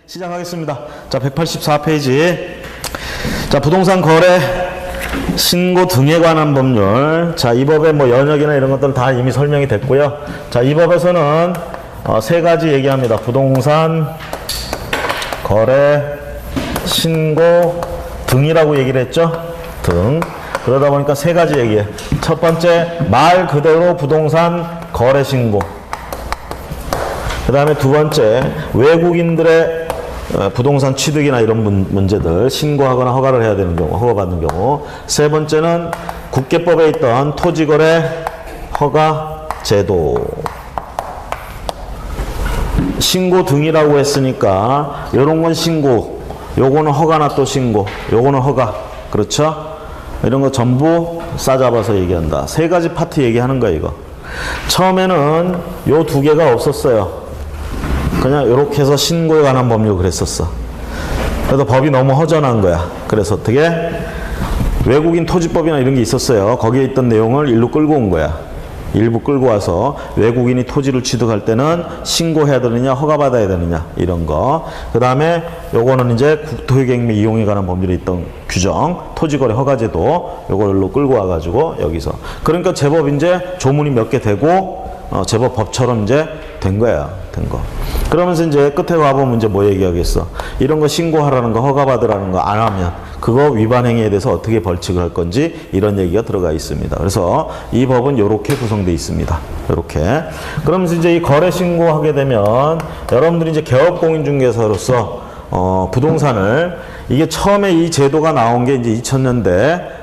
시작하겠습니다. 자, 184페이지. 자, 부동산 거래, 신고 등에 관한 법률. 자, 이 법의 뭐 연역이나 이런 것들은 다 이미 설명이 됐고요. 자, 이 법에서는 세 가지 얘기합니다. 부동산 거래, 신고 등이라고 얘기를 했죠. 등. 그러다 보니까 세 가지 얘기해. 첫 번째, 말 그대로 부동산 거래 신고. 그 다음에 두 번째, 외국인들의 부동산 취득이나 이런 문제들 신고하거나 허가를 해야 되는 경우, 허가받는 경우. 세 번째는 국계법에 있던 토지거래 허가 제도. 신고 등이라고 했으니까 요런 건 신고, 요거는 허가나 또 신고, 요거는 허가. 그렇죠? 이런 거 전부 싸잡아서 얘기한다. 세 가지 파트 얘기하는 거야, 이거. 처음에는 요 두 개가 없었어요. 그냥 이렇게 해서 신고에 관한 법률 그랬었어. 그래서 법이 너무 허전한 거야. 그래서 어떻게? 외국인 토지법이나 이런 게 있었어요. 거기에 있던 내용을 일로 끌고 온 거야. 일부 끌고 와서 외국인이 토지를 취득할 때는 신고해야 되느냐, 허가받아야 되느냐, 이런 거. 그 다음에 요거는 이제 국토회계획 이용에 관한 법률에 있던 규정, 토지거래 허가제도, 요걸로 끌고 와가지고 여기서. 그러니까 제법 이제 조문이 몇 개 되고, 제법 법처럼 이제 된 거야. 된 거. 그러면서 이제 끝에 와보면 이제 뭐 얘기하겠어. 이런 거 신고하라는 거, 허가받으라는 거 안 하면 그거 위반 행위에 대해서 어떻게 벌칙을 할 건지 이런 얘기가 들어가 있습니다. 그래서 이 법은 이렇게 구성되어 있습니다. 이렇게. 그러면서 이제 이 거래 신고하게 되면 여러분들이 이제 개업공인중개사로서 부동산을 이게 처음에 이 제도가 나온 게 이제 2000년대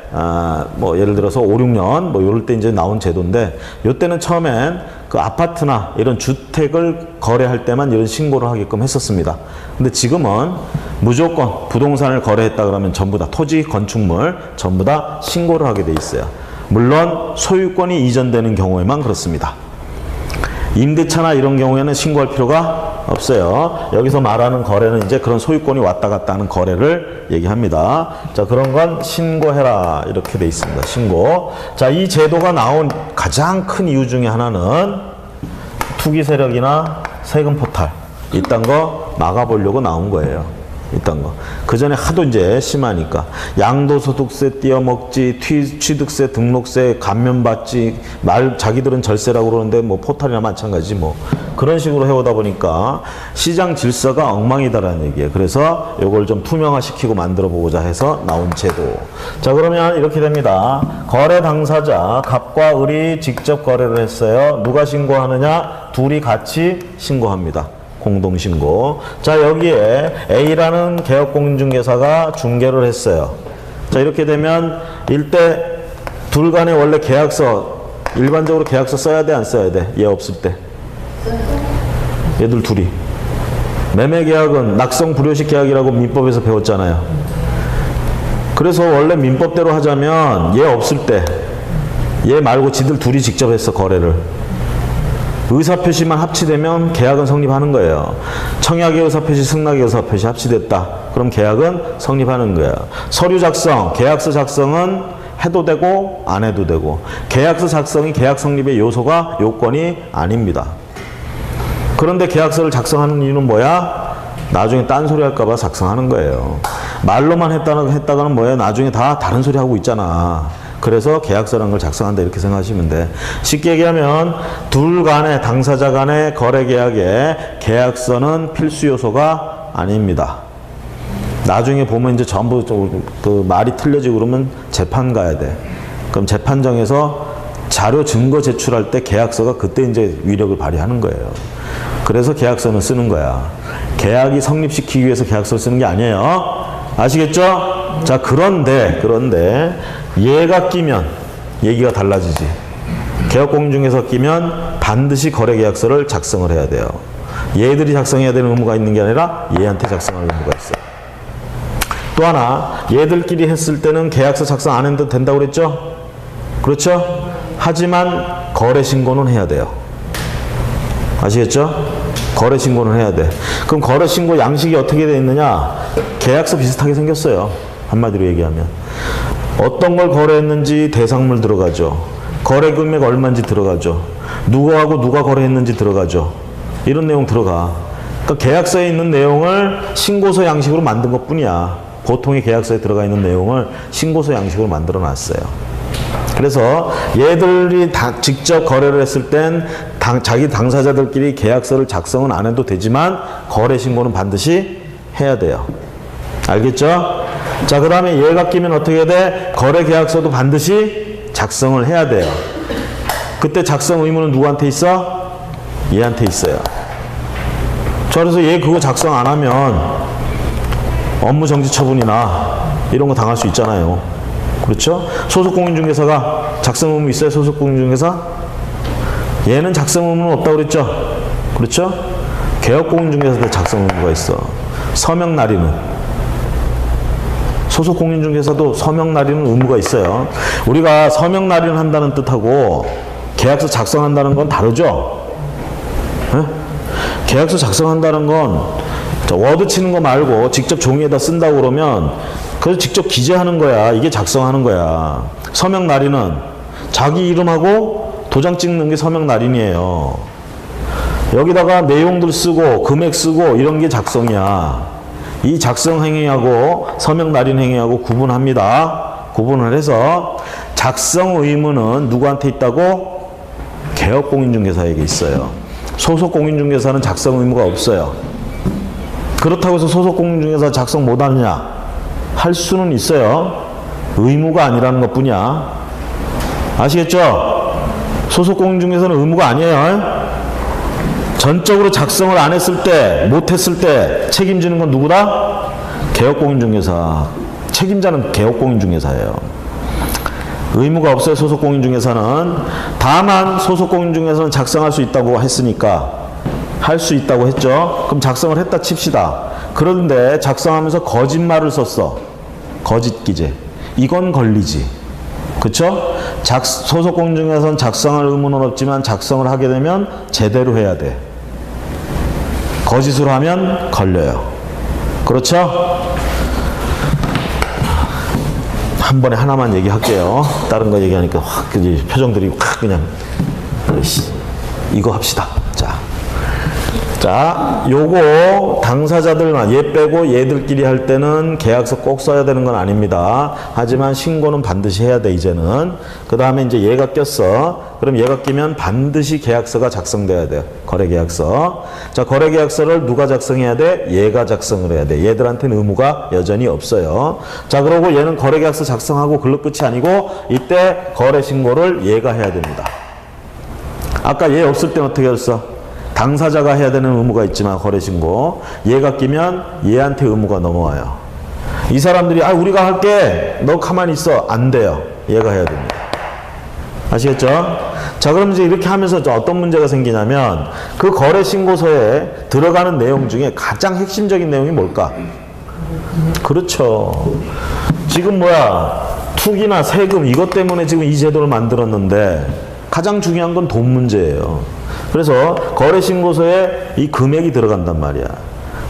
뭐 예를 들어서 5, 6년 뭐 이럴 때 이제 나온 제도인데 요때는 처음엔 그 아파트나 이런 주택을 거래할 때만 이런 신고를 하게끔 했었습니다. 근데 지금은 무조건 부동산을 거래했다 그러면 전부 다 토지, 건축물 전부 다 신고를 하게 돼 있어요. 물론 소유권이 이전되는 경우에만 그렇습니다. 임대차나 이런 경우에는 신고할 필요가 없어요. 여기서 말하는 거래는 이제 그런 소유권이 왔다 갔다 하는 거래를 얘기합니다. 자, 그런 건 신고해라 이렇게 돼 있습니다. 신고. 자, 이 제도가 나온 가장 큰 이유 중에 하나는 투기 세력이나 세금 포탈 이딴 거 막아보려고 나온 거예요. 이딴 거. 그 전에 하도 이제 심하니까 양도소득세 띄어먹지, 취득세, 등록세 감면받지, 자기들은 절세라고 그러는데 뭐 포탈이나 마찬가지 뭐 그런 식으로 해오다 보니까 시장 질서가 엉망이다라는 얘기예요. 그래서 이걸 좀 투명화시키고 만들어 보고자 해서 나온 제도. 자, 그러면 이렇게 됩니다. 거래 당사자 갑과 을이 직접 거래를 했어요. 누가 신고하느냐? 둘이 같이 신고합니다. 공동신고. 자, 여기에 A라는 개업공인중개사가 중개를 했어요. 자, 이렇게 되면 일대 둘 간에 원래 계약서, 일반적으로 계약서 써야 돼, 안 써야 돼? 얘 없을 때. 얘들 둘이. 매매계약은 낙성 불효식 계약이라고 민법에서 배웠잖아요. 그래서 원래 민법대로 하자면 얘 없을 때, 얘 말고 지들 둘이 직접 했어, 거래를. 의사표시만 합치되면 계약은 성립하는 거예요. 청약의 의사표시, 승낙의 의사표시 합치됐다. 그럼 계약은 성립하는 거예요. 서류 작성, 계약서 작성은 해도 되고 안 해도 되고 계약서 작성이 계약 성립의 요건이 아닙니다. 그런데 계약서를 작성하는 이유는 뭐야? 나중에 딴소리 할까봐 작성하는 거예요. 말로만 했다가는 뭐예요? 나중에 다 다른 소리 하고 있잖아. 그래서 계약서라는 걸 작성한다 이렇게 생각하시면 돼. 쉽게 얘기하면 둘 간의 당사자 간의 거래 계약에 계약서는 필수 요소가 아닙니다. 나중에 보면 이제 전부 그 말이 틀려지고 그러면 재판 가야 돼. 그럼 재판정에서 자료 증거 제출할 때 계약서가 그때 이제 위력을 발휘하는 거예요. 그래서 계약서는 쓰는 거야. 계약이 성립시키기 위해서 계약서를 쓰는 게 아니에요. 아시겠죠? 자, 그런데 얘가 끼면 얘기가 달라지지. 개업공인중개사 끼면 반드시 거래계약서를 작성을 해야 돼요. 얘들이 작성해야 되는 의무가 있는 게 아니라 얘한테 작성할 의무가 있어요. 또 하나, 얘들끼리 했을 때는 계약서 작성 안 해도 된다고 그랬죠? 그렇죠? 하지만 거래신고는 해야 돼요. 아시겠죠? 거래신고는 해야 돼. 그럼 거래신고 양식이 어떻게 되어 있느냐? 계약서 비슷하게 생겼어요. 한마디로 얘기하면. 어떤 걸 거래했는지 대상물 들어가죠. 거래 금액 얼마인지 들어가죠. 누구하고 누가 거래했는지 들어가죠. 이런 내용 들어가. 그러니까 계약서에 있는 내용을 신고서 양식으로 만든 것 뿐이야. 보통의 계약서에 들어가 있는 내용을 신고서 양식으로 만들어 놨어요. 그래서 얘들이 직접 거래를 했을 땐 자기 당사자들끼리 계약서를 작성은 안 해도 되지만 거래 신고는 반드시 해야 돼요. 알겠죠? 자, 그 다음에 얘가 끼면 어떻게 돼? 거래 계약서도 반드시 작성을 해야 돼요. 그때 작성 의무는 누구한테 있어? 얘한테 있어요. 자, 그래서 얘 그거 작성 안 하면 업무 정지 처분이나 이런 거 당할 수 있잖아요. 그렇죠? 소속 공인중개사가 작성 의무 있어요? 소속 공인중개사? 얘는 작성 의무는 없다고 그랬죠? 그렇죠? 개업 공인중개사한테 작성 의무가 있어. 서명 날인은. 소속 공인중개사도 서명 날인은 의무가 있어요. 우리가 서명 날인을 한다는 뜻하고 계약서 작성한다는 건 다르죠? 네? 계약서 작성한다는 건 워드 치는 거 말고 직접 종이에다 쓴다고 그러면 그래서 직접 기재하는 거야. 이게 작성하는 거야. 서명 날인은 자기 이름하고 도장 찍는 게 서명 날인이에요. 여기다가 내용들 쓰고 금액 쓰고 이런 게 작성이야. 이 작성 행위하고 서명 날인 행위하고 구분합니다. 구분을 해서 작성 의무는 누구한테 있다고? 개업 공인중개사에게 있어요. 소속 공인중개사는 작성 의무가 없어요. 그렇다고 해서 소속 공인중개사 작성 못하느냐? 할 수는 있어요. 의무가 아니라는 것 뿐이야. 아시겠죠? 소속 공인중개사는 의무가 아니에요. 전적으로 작성을 안 했을 때, 못했을 때 책임지는 건 누구다? 개업공인중개사. 책임자는 개업공인중개사예요. 의무가 없어요. 소속공인중개사는. 다만 소속공인중개사는 작성할 수 있다고 했으니까 할 수 있다고 했죠. 그럼 작성을 했다 칩시다. 그런데 작성하면서 거짓말을 썼어. 거짓 기재. 이건 걸리지. 그쵸? 소속공인중개사는 작성할 의무는 없지만 작성을 하게 되면 제대로 해야 돼. 거짓으로 하면 걸려요. 그렇죠? 한 번에 하나만 얘기할게요. 다른 거 얘기하니까 확 표정들이 확 그냥 이거 합시다. 자, 요거 당사자들만 얘 빼고 얘들끼리 할 때는 계약서 꼭 써야 되는 건 아닙니다. 하지만 신고는 반드시 해야 돼. 이제는. 그 다음에 이제 얘가 꼈어. 그럼 얘가 끼면 반드시 계약서가 작성돼야 돼요. 거래계약서. 자, 거래계약서를 누가 작성해야 돼? 얘가 작성을 해야 돼. 얘들한테는 의무가 여전히 없어요. 자, 그러고 얘는 거래계약서 작성하고 글로 끝이 아니고 이때 거래신고를 얘가 해야 됩니다. 아까 얘 없을 땐 어떻게 했어? 당사자가 해야 되는 의무가 있지만 거래신고. 얘가 끼면 얘한테 의무가 넘어와요. 이 사람들이 우리가 할게. 너 가만히 있어. 안 돼요. 얘가 해야 됩니다. 아시겠죠? 자, 그럼 이제 이렇게 하면서 어떤 문제가 생기냐면 그 거래신고서에 들어가는 내용 중에 가장 핵심적인 내용이 뭘까? 그렇죠. 지금 투기나 세금 이것 때문에 지금 이 제도를 만들었는데 가장 중요한 건 돈 문제예요. 그래서 거래신고서에 이 금액이 들어간단 말이야.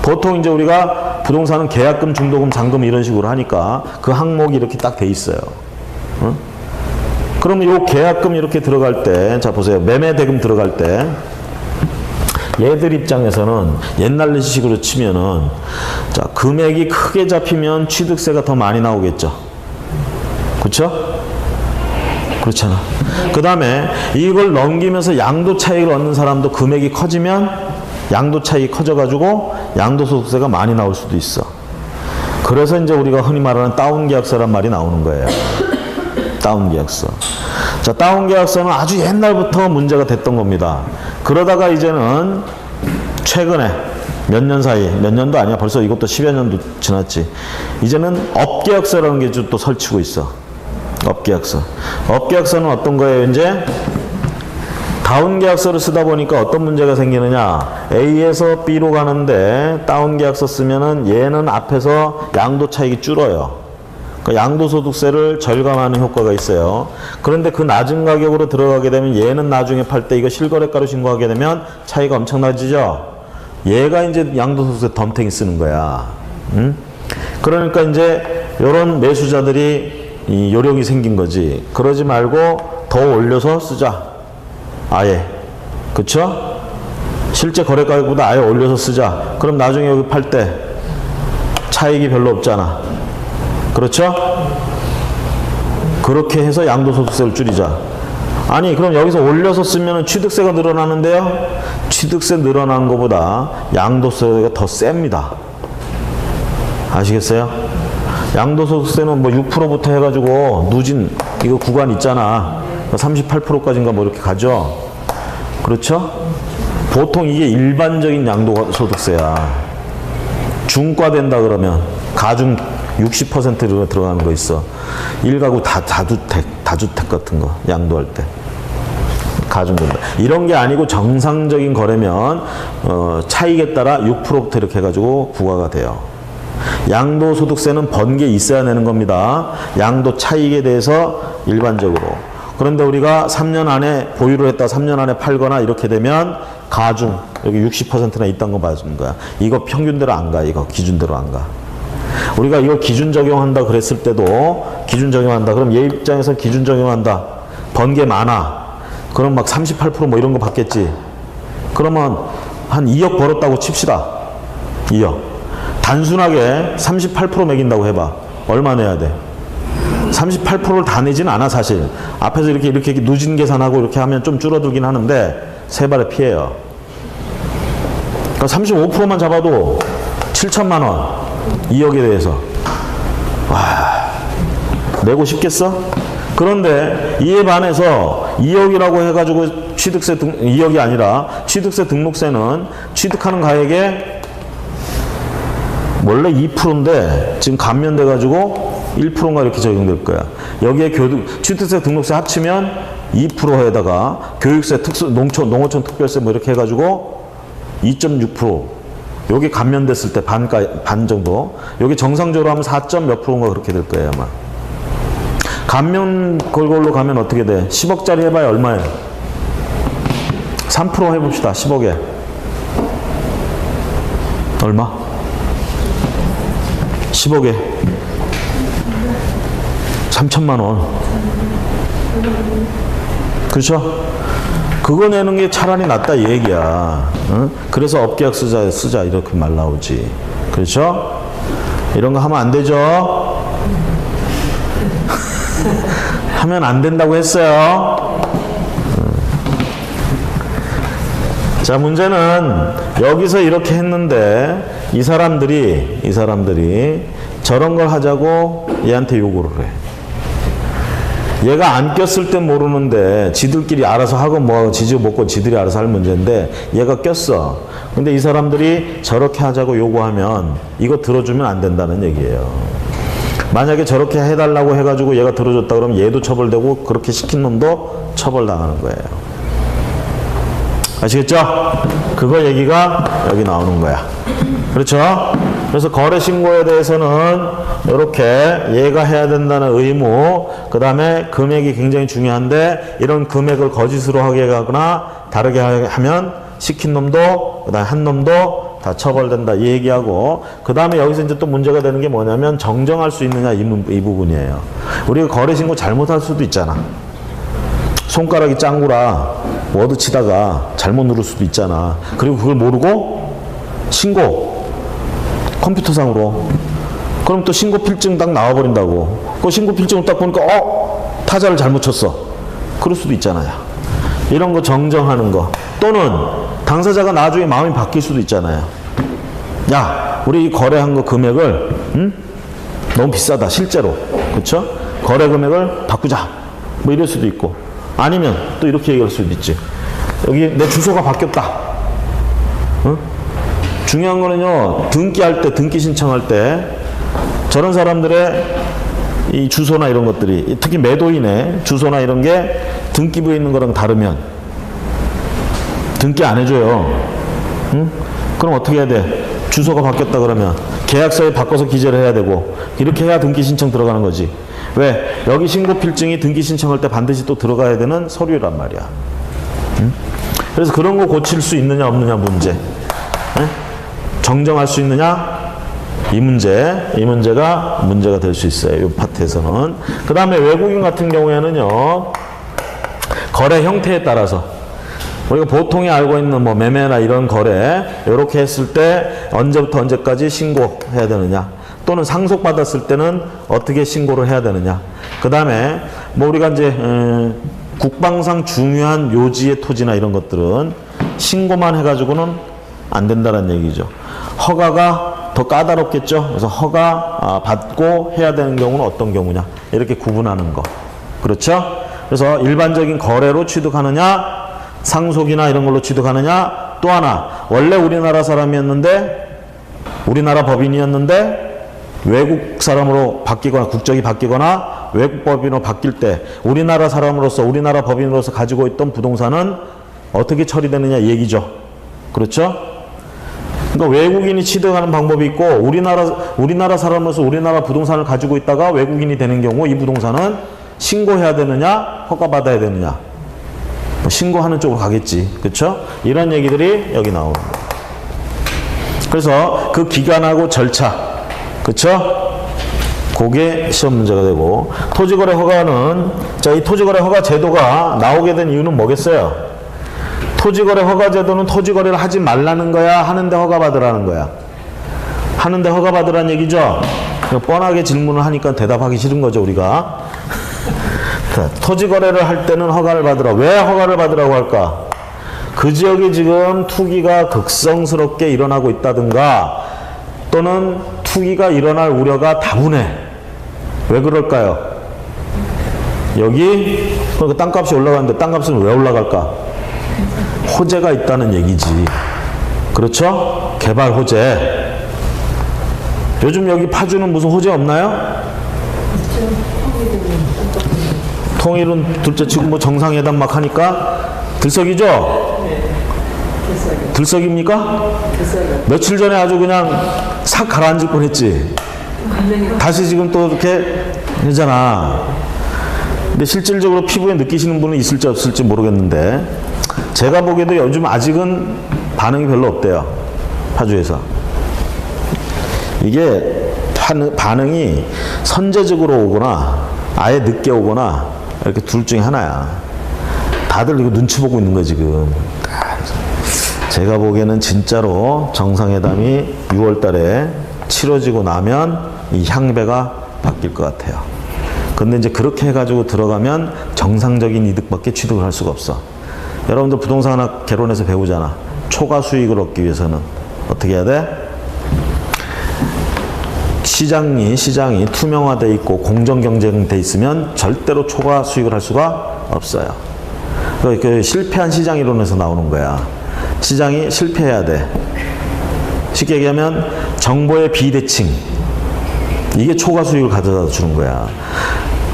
보통 이제 우리가 부동산은 계약금, 중도금, 잔금 이런 식으로 하니까 그 항목이 이렇게 딱 돼 있어요. 응? 그러면 요 계약금 이렇게 들어갈 때, 자 보세요. 매매대금 들어갈 때 얘들 입장에서는 옛날 식으로 치면은 자 금액이 크게 잡히면 취득세가 더 많이 나오겠죠. 그렇죠? 그렇잖아. 그 다음에 이걸 넘기면서 양도 차익을 얻는 사람도 금액이 커지면 양도 차익이 커져가지고 양도소득세가 많이 나올 수도 있어. 그래서 이제 우리가 흔히 말하는 다운계약서란 말이 나오는 거예요. 다운계약서. 자, 다운계약서는 아주 옛날부터 문제가 됐던 겁니다. 그러다가 이제는 최근에 몇 년 사이, 몇 년도 아니야. 벌써 이것도 10여 년도 지났지. 이제는 업계약서라는 게 또 설치고 있어. 업계약서. 업계약서는 어떤 거예요, 이제? 다운계약서를 쓰다 보니까 어떤 문제가 생기느냐. A에서 B로 가는데 다운계약서 쓰면은 얘는 앞에서 양도 차익이 줄어요. 그러니까 양도소득세를 절감하는 효과가 있어요. 그런데 그 낮은 가격으로 들어가게 되면 얘는 나중에 팔 때 이거 실거래가로 신고하게 되면 차이가 엄청나지죠? 얘가 이제 양도소득세 덤탱이 쓰는 거야. 응? 그러니까 이제 요런 매수자들이 이 요령이 생긴 거지. 그러지 말고 더 올려서 쓰자. 아예. 그쵸? 실제 거래가격보다 아예 올려서 쓰자. 그럼 나중에 여기 팔 때 차익이 별로 없잖아. 그렇죠? 그렇게 해서 양도소득세를 줄이자. 아니 그럼 여기서 올려서 쓰면 취득세가 늘어나는데요. 취득세 늘어나는 것보다 양도세가 더 셉니다. 아시겠어요? 양도소득세는 뭐 6%부터 해가지고 누진 이거 구간 있잖아. 38%까지인가 뭐 이렇게 가죠. 그렇죠? 보통 이게 일반적인 양도소득세야. 중과된다 그러면 가중 60% 들어가는 거 있어. 1가구 다주택 같은 거 양도할 때 가중된다. 이런 게 아니고 정상적인 거래면 차익에 따라 6%부터 이렇게 해가지고 부과가 돼요. 양도소득세는 번 게 있어야 내는 겁니다. 양도 차익에 대해서 일반적으로. 그런데 우리가 3년 안에 보유를 했다 3년 안에 팔거나 이렇게 되면 가중 여기 60%나 있다는 거 봐주는 거야. 이거 평균대로 안 가. 이거 기준대로 안 가. 우리가 이거 기준 적용한다 그랬을 때도 기준 적용한다. 그럼 얘 입장에서 기준 적용한다. 번 게 많아. 그럼 막 38% 뭐 이런 거 받겠지. 그러면 한 2억 벌었다고 칩시다. 2억. 단순하게 38% 매긴다고 해봐. 얼마 내야 돼? 38%를 다 내지는 않아 사실. 앞에서 이렇게 누진 계산하고 이렇게 하면 좀 줄어들긴 하는데 세 발의 피해요. 그러니까 35%만 잡아도 7천만 원. 2억에 대해서. 와, 내고 싶겠어? 그런데 이에 반해서 2억이라고 해가지고 취득세 2억이 아니라 취득세 등록세는 취득하는 가액에 원래 2%인데 지금 감면돼가지고 1%인가 이렇게 적용될 거야. 여기에 취득세 등록세 합치면 2%에다가 교육세 농어촌 특별세 뭐 이렇게 해가지고 2.6%. 여기 감면됐을 때 반 정도. 여기 정상적으로 하면 4점 몇 프로인가 그렇게 될 거예요 아마. 감면 그걸로 가면 어떻게 돼? 10억짜리 해봐야 얼마예요? 3% 해봅시다. 10억에 얼마? 10억에 3천만 원. 그렇죠? 그거 내는 게 차라리 낫다 이 얘기야. 응? 그래서 업계약 쓰자 이렇게 말 나오지. 그렇죠? 이런 거 하면 안 되죠? 하면 안 된다고 했어요. 자, 문제는 여기서 이렇게 했는데 이 사람들이 저런 걸 하자고 얘한테 요구를 해. 얘가 안 꼈을 땐 모르는데 지들끼리 알아서 하고 뭐하고 지지고 먹고 지들이 알아서 할 문제인데 얘가 꼈어. 근데 이 사람들이 저렇게 하자고 요구하면 이거 들어주면 안 된다는 얘기예요. 만약에 저렇게 해달라고 해가지고 얘가 들어줬다 그러면 얘도 처벌되고 그렇게 시킨 놈도 처벌당하는 거예요. 아시겠죠? 그거 얘기가 여기 나오는 거야. 그렇죠? 그래서 거래 신고에 대해서는 이렇게 얘가 해야 된다는 의무, 그 다음에 금액이 굉장히 중요한데 이런 금액을 거짓으로 하게 하거나 다르게 하면 시킨 놈도 그 다음에 한 놈도 다 처벌된다 이 얘기하고, 그 다음에 여기서 이제 또 문제가 되는 게 뭐냐면 정정할 수 있느냐 이 부분이에요. 우리가 거래 신고 잘못할 수도 있잖아. 손가락이 짱구라 워드 치다가 잘못 누를 수도 있잖아. 그리고 그걸 모르고 신고 컴퓨터상으로. 그럼 또 신고 필증 딱 나와버린다고. 그 신고 필증을 딱 보니까 타자를 잘못 쳤어. 그럴 수도 있잖아요. 이런 거 정정하는 거. 또는 당사자가 나중에 마음이 바뀔 수도 있잖아요. 야, 우리 이 거래한 거 금액을 너무 비싸다 실제로. 그렇죠? 거래 금액을 바꾸자. 뭐 이럴 수도 있고. 아니면 또 이렇게 얘기할 수도 있지. 여기 내 주소가 바뀌었다. 응? 중요한 거는요, 등기할 때, 등기 신청할 때 저런 사람들의 이 주소나 이런 것들이, 특히 매도인의 주소나 이런 게 등기부에 있는 거랑 다르면 등기 안 해줘요. 응? 그럼 어떻게 해야 돼? 주소가 바뀌었다 그러면 계약서에 바꿔서 기재를 해야 되고, 이렇게 해야 등기 신청 들어가는 거지. 왜? 여기 신고 필증이 등기 신청할 때 반드시 또 들어가야 되는 서류란 말이야. 응? 그래서 그런 거 고칠 수 있느냐 없느냐 문제. 응? 정정할 수 있느냐? 이 문제가 문제가 될 수 있어요. 이 파트에서는. 그 다음에 외국인 같은 경우에는요, 거래 형태에 따라서 우리가 보통이 알고 있는 뭐 매매나 이런 거래 이렇게 했을 때 언제부터 언제까지 신고해야 되느냐, 또는 상속받았을 때는 어떻게 신고를 해야 되느냐. 그 다음에 뭐 우리가 이제 국방상 중요한 요지의 토지나 이런 것들은 신고만 해가지고는 안 된다는 얘기죠. 허가가 더 까다롭겠죠. 그래서 허가 받고 해야 되는 경우는 어떤 경우냐, 이렇게 구분하는 거. 그렇죠? 그래서 일반적인 거래로 취득하느냐, 상속이나 이런 걸로 취득하느냐, 또 하나 원래 우리나라 사람이었는데, 우리나라 법인이었는데 외국 사람으로 바뀌거나 국적이 바뀌거나 외국 법인으로 바뀔 때 우리나라 사람으로서, 우리나라 법인으로서 가지고 있던 부동산은 어떻게 처리되느냐 얘기죠. 그렇죠? 그러니까 외국인이 취득하는 방법이 있고, 우리나라 사람으로서 우리나라 부동산을 가지고 있다가 외국인이 되는 경우 이 부동산은 신고해야 되느냐, 허가받아야 되느냐. 뭐 신고하는 쪽으로 가겠지. 그렇죠? 이런 얘기들이 여기 나오는 거예요. 그래서 그 기간하고 절차, 그렇죠? 그게 시험 문제가 되고, 토지거래 허가는, 자, 이 토지거래 허가 제도가 나오게 된 이유는 뭐겠어요? 토지거래 허가 제도는 토지거래를 하지 말라는 거야, 하는데 허가받으라는 거야? 하는데 허가받으라는 얘기죠? 뻔하게 질문을 하니까 대답하기 싫은 거죠, 우리가. 토지거래를 할 때는 허가를 받으라. 왜 허가를 받으라고 할까? 그 지역에 지금 투기가 극성스럽게 일어나고 있다든가, 또는 투기가 일어날 우려가 다분해. 왜 그럴까요? 여기 그러니까 땅값이 올라가는데 땅값은 왜 올라갈까? 호재가 있다는 얘기지. 그렇죠? 개발 호재. 요즘 여기 파주는 무슨 호재 없나요? 통일은 둘째치고 뭐 정상회담 막 하니까 들썩이죠? 들썩입니까? 며칠 전에 아주 그냥 싹 가라앉을 뻔했지. 다시 지금 또 이렇게 되잖아. 근데 실질적으로 피부에 느끼시는 분은 있을지 없을지 모르겠는데, 제가 보기에도 요즘 아직은 반응이 별로 없대요, 파주에서. 이게 반응이 선제적으로 오거나 아예 늦게 오거나 이렇게 둘 중에 하나야. 다들 이거 눈치 보고 있는 거야 지금. 제가 보기에는 진짜로 정상회담이 6월 달에 치러지고 나면 이 향배가 바뀔 것 같아요. 근데 이제 그렇게 해가지고 들어가면 정상적인 이득밖에 취득을 할 수가 없어. 여러분들 부동산학 개론에서 배우잖아. 초과 수익을 얻기 위해서는 어떻게 해야 돼? 시장이 투명화되어 있고 공정 경쟁돼 있으면 절대로 초과 수익을 할 수가 없어요. 그 실패한 시장 이론에서 나오는 거야. 시장이 실패해야 돼. 쉽게 얘기하면 정보의 비대칭, 이게 초과 수익을 가져다 주는 거야.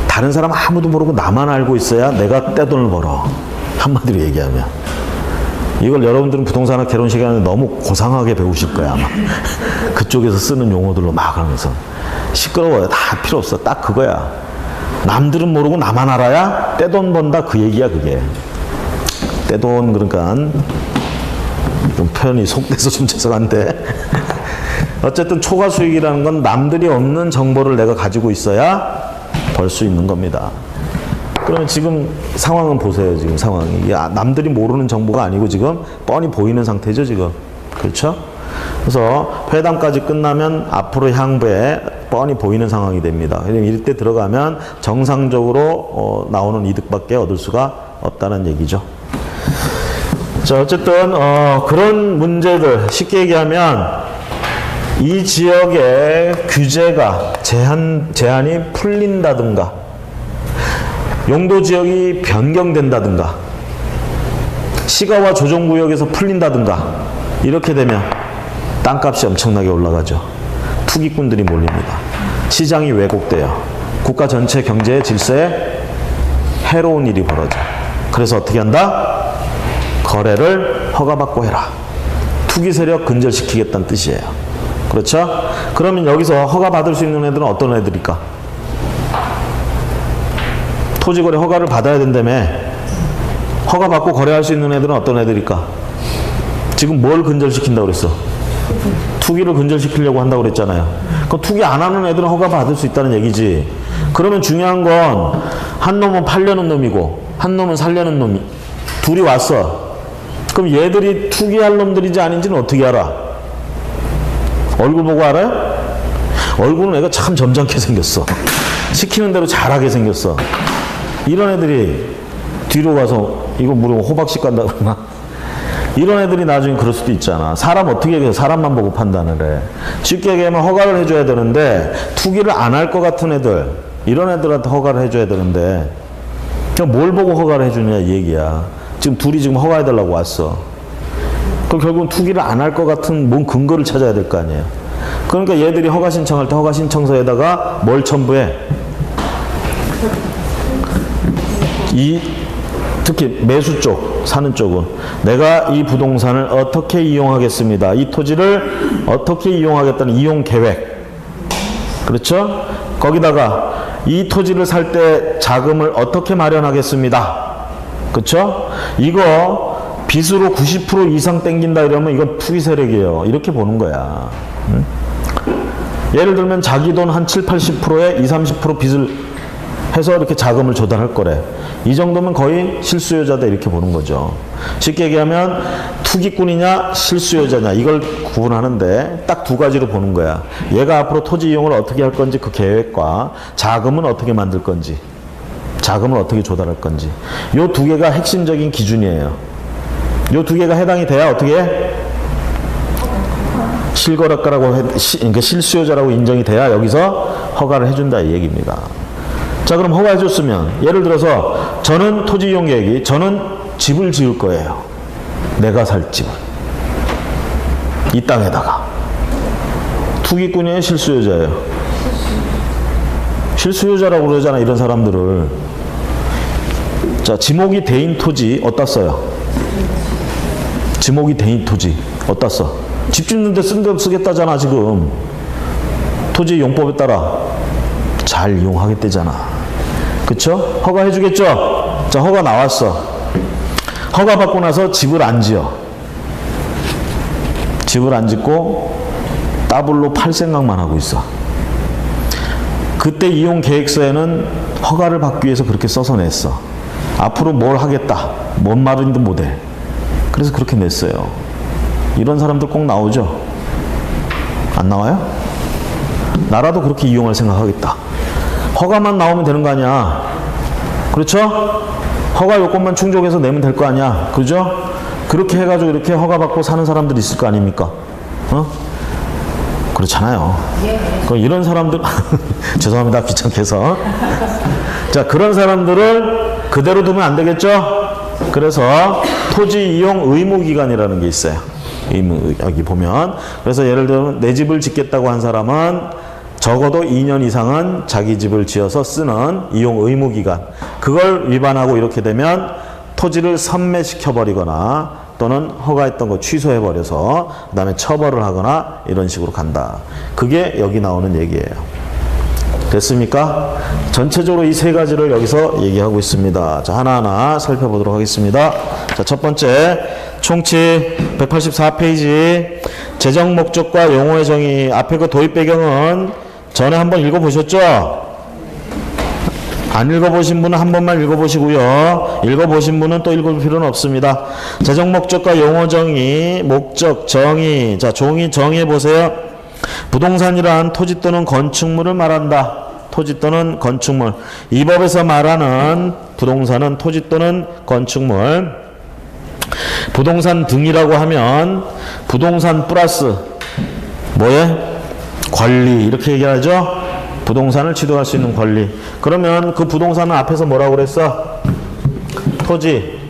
다른 사람 아무도 모르고 나만 알고 있어야 내가 떼돈을 벌어. 한마디로 얘기하면. 이걸 여러분들은 부동산학 개론 시간에 너무 고상하게 배우실 거야 아마. 그쪽에서 쓰는 용어들로 막 하면서. 시끄러워요. 다 필요 없어. 딱 그거야. 남들은 모르고 나만 알아야 떼돈 번다, 그 얘기야 그게. 떼돈, 그러니까 좀 표현이 속돼서 좀 죄송한데 어쨌든 초과 수익이라는 건 남들이 없는 정보를 내가 가지고 있어야 벌 수 있는 겁니다. 그러면 지금 상황은 보세요. 지금 상황이 이게 남들이 모르는 정보가 아니고 지금 뻔히 보이는 상태죠 지금. 그렇죠? 그래서 회담까지 끝나면 앞으로 향후에 뻔히 보이는 상황이 됩니다. 이럴 때 들어가면 정상적으로 나오는 이득밖에 얻을 수가 없다는 얘기죠. 자, 어쨌든 그런 문제들, 쉽게 얘기하면 이 지역의 규제가 제한이 풀린다든가, 용도 지역이 변경된다든가, 시가와 조정구역에서 풀린다든가, 이렇게 되면 땅값이 엄청나게 올라가죠. 투기꾼들이 몰립니다. 시장이 왜곡돼요. 국가 전체 경제 질서에 해로운 일이 벌어져. 그래서 어떻게 한다? 거래를 허가받고 해라. 투기 세력 근절시키겠다는 뜻이에요. 그렇죠? 그러면 여기서 허가받을 수 있는 애들은 어떤 애들일까? 토지거래 허가를 받아야 된다며. 허가받고 거래할 수 있는 애들은 어떤 애들일까? 지금 뭘 근절시킨다고 그랬어? 투기를 근절시키려고 한다고 그랬잖아요. 그 투기 안 하는 애들은 허가받을 수 있다는 얘기지. 그러면 중요한 건 한 놈은 팔려는 놈이고 한 놈은 살려는 놈이 둘이 왔어. 그럼 얘들이 투기할 놈들인지 아닌지는 어떻게 알아? 얼굴 보고 알아요? 얼굴은 애가 참 점잖게 생겼어. 시키는 대로 잘하게 생겼어. 이런 애들이 뒤로 가서 이거 모르고 호박씨 간다 그러나? 이런 애들이 나중에 그럴 수도 있잖아. 사람 어떻게 해서 사람만 보고 판단을 해. 쉽게 얘기하면 허가를 해줘야 되는데 투기를 안 할 것 같은 애들, 이런 애들한테 허가를 해줘야 되는데 그럼 뭘 보고 허가를 해주냐 이 얘기야. 지금 둘이 지금 허가해달라고 왔어. 그럼 결국은 투기를 안 할 것 같은 뭔 근거를 찾아야 될 거 아니에요. 그러니까 얘들이 허가 신청할 때 허가 신청서에다가 뭘 첨부해? 특히 매수 쪽, 사는 쪽은 내가 이 부동산을 어떻게 이용하겠습니다. 이 토지를 어떻게 이용하겠다는 이용 계획. 그렇죠? 거기다가 이 토지를 살 때 자금을 어떻게 마련하겠습니다. 그렇죠? 이거 빚으로 90% 이상 땡긴다 이러면 이건 투기 세력이에요. 이렇게 보는 거야. 응? 예를 들면 자기 돈 한 7, 80%에 20, 30% 빚을 해서 이렇게 자금을 조달할 거래. 이 정도면 거의 실수요자다 이렇게 보는 거죠. 쉽게 얘기하면 투기꾼이냐 실수요자냐 이걸 구분하는데 딱 두 가지로 보는 거야. 얘가 앞으로 토지 이용을 어떻게 할 건지 그 계획과 자금은 어떻게 만들 건지, 자금을 어떻게 조달할 건지. 요 두 개가 핵심적인 기준이에요. 요 두 개가 해당이 돼야 어떻게 해? 실거래가라고 그러니까 실수요자라고 인정이 돼야 여기서 허가를 해준다 이 얘기입니다. 자, 그럼 허가해줬으면 예를 들어서 저는 토지 이용 계획이 저는 집을 지을 거예요. 내가 살 집을 이 땅에다가. 투기꾼이에요 실수요자예요? 실수요자라고 그러잖아 이런 사람들을. 자, 지목이 대인 토지 어디다 써요? 지목이 대인 토지 어디다 써? 집 짓는 데 쓴 데 쓰겠다잖아 지금. 토지 용법에 따라 잘 이용하겠다잖아. 그쵸? 허가 해주겠죠? 자, 허가 나왔어. 허가 받고 나서 집을 안 지어. 집을 안 짓고 따블로 팔 생각만 하고 있어. 그때 이용 계획서에는 허가를 받기 위해서 그렇게 써서 냈어. 앞으로 뭘 하겠다. 뭔 말인도 못해. 그래서 그렇게 냈어요. 이런 사람들 꼭 나오죠? 안 나와요? 나라도 그렇게 이용할 생각하겠다. 허가만 나오면 되는 거 아니야. 그렇죠? 허가 요건만 충족해서 내면 될 거 아니야. 그죠? 그렇게 해가지고 이렇게 허가 받고 사는 사람들이 있을 거 아닙니까? 어? 그렇잖아요. 그럼 이런 사람들 죄송합니다 귀찮게 해서. 자, 그런 사람들을 그대로 두면 안 되겠죠? 그래서 토지 이용 의무기간이라는 게 있어요. 여기 보면. 그래서 예를 들면 내 집을 짓겠다고 한 사람은 적어도 2년 이상은 자기 집을 지어서 쓰는 이용 의무기간. 그걸 위반하고 이렇게 되면 토지를 선매시켜버리거나 또는 허가했던 거 취소해버려서 그 다음에 처벌을 하거나 이런 식으로 간다. 그게 여기 나오는 얘기예요. 됐습니까? 전체적으로 이 세 가지를 여기서 얘기하고 있습니다. 자, 하나하나 살펴보도록 하겠습니다. 자, 첫 번째 총칙 184페이지 재정 목적과 용어의 정의. 앞에 그 도입 배경은 전에 한번 읽어보셨죠? 안 읽어보신 분은 한 번만 읽어보시고요. 읽어보신 분은 또 읽을 필요는 없습니다. 재정 목적과 용어 정의, 목적, 정의. 자, 종이 정의해보세요. 부동산이란 토지 또는 건축물을 말한다. 토지 또는 건축물. 이 법에서 말하는 부동산은 토지 또는 건축물. 부동산 등이라고 하면 부동산 플러스 뭐예? 권리. 이렇게 얘기하죠? 부동산을 취득할 수 있는 권리. 그러면 그 부동산은 앞에서 뭐라고 그랬어? 토지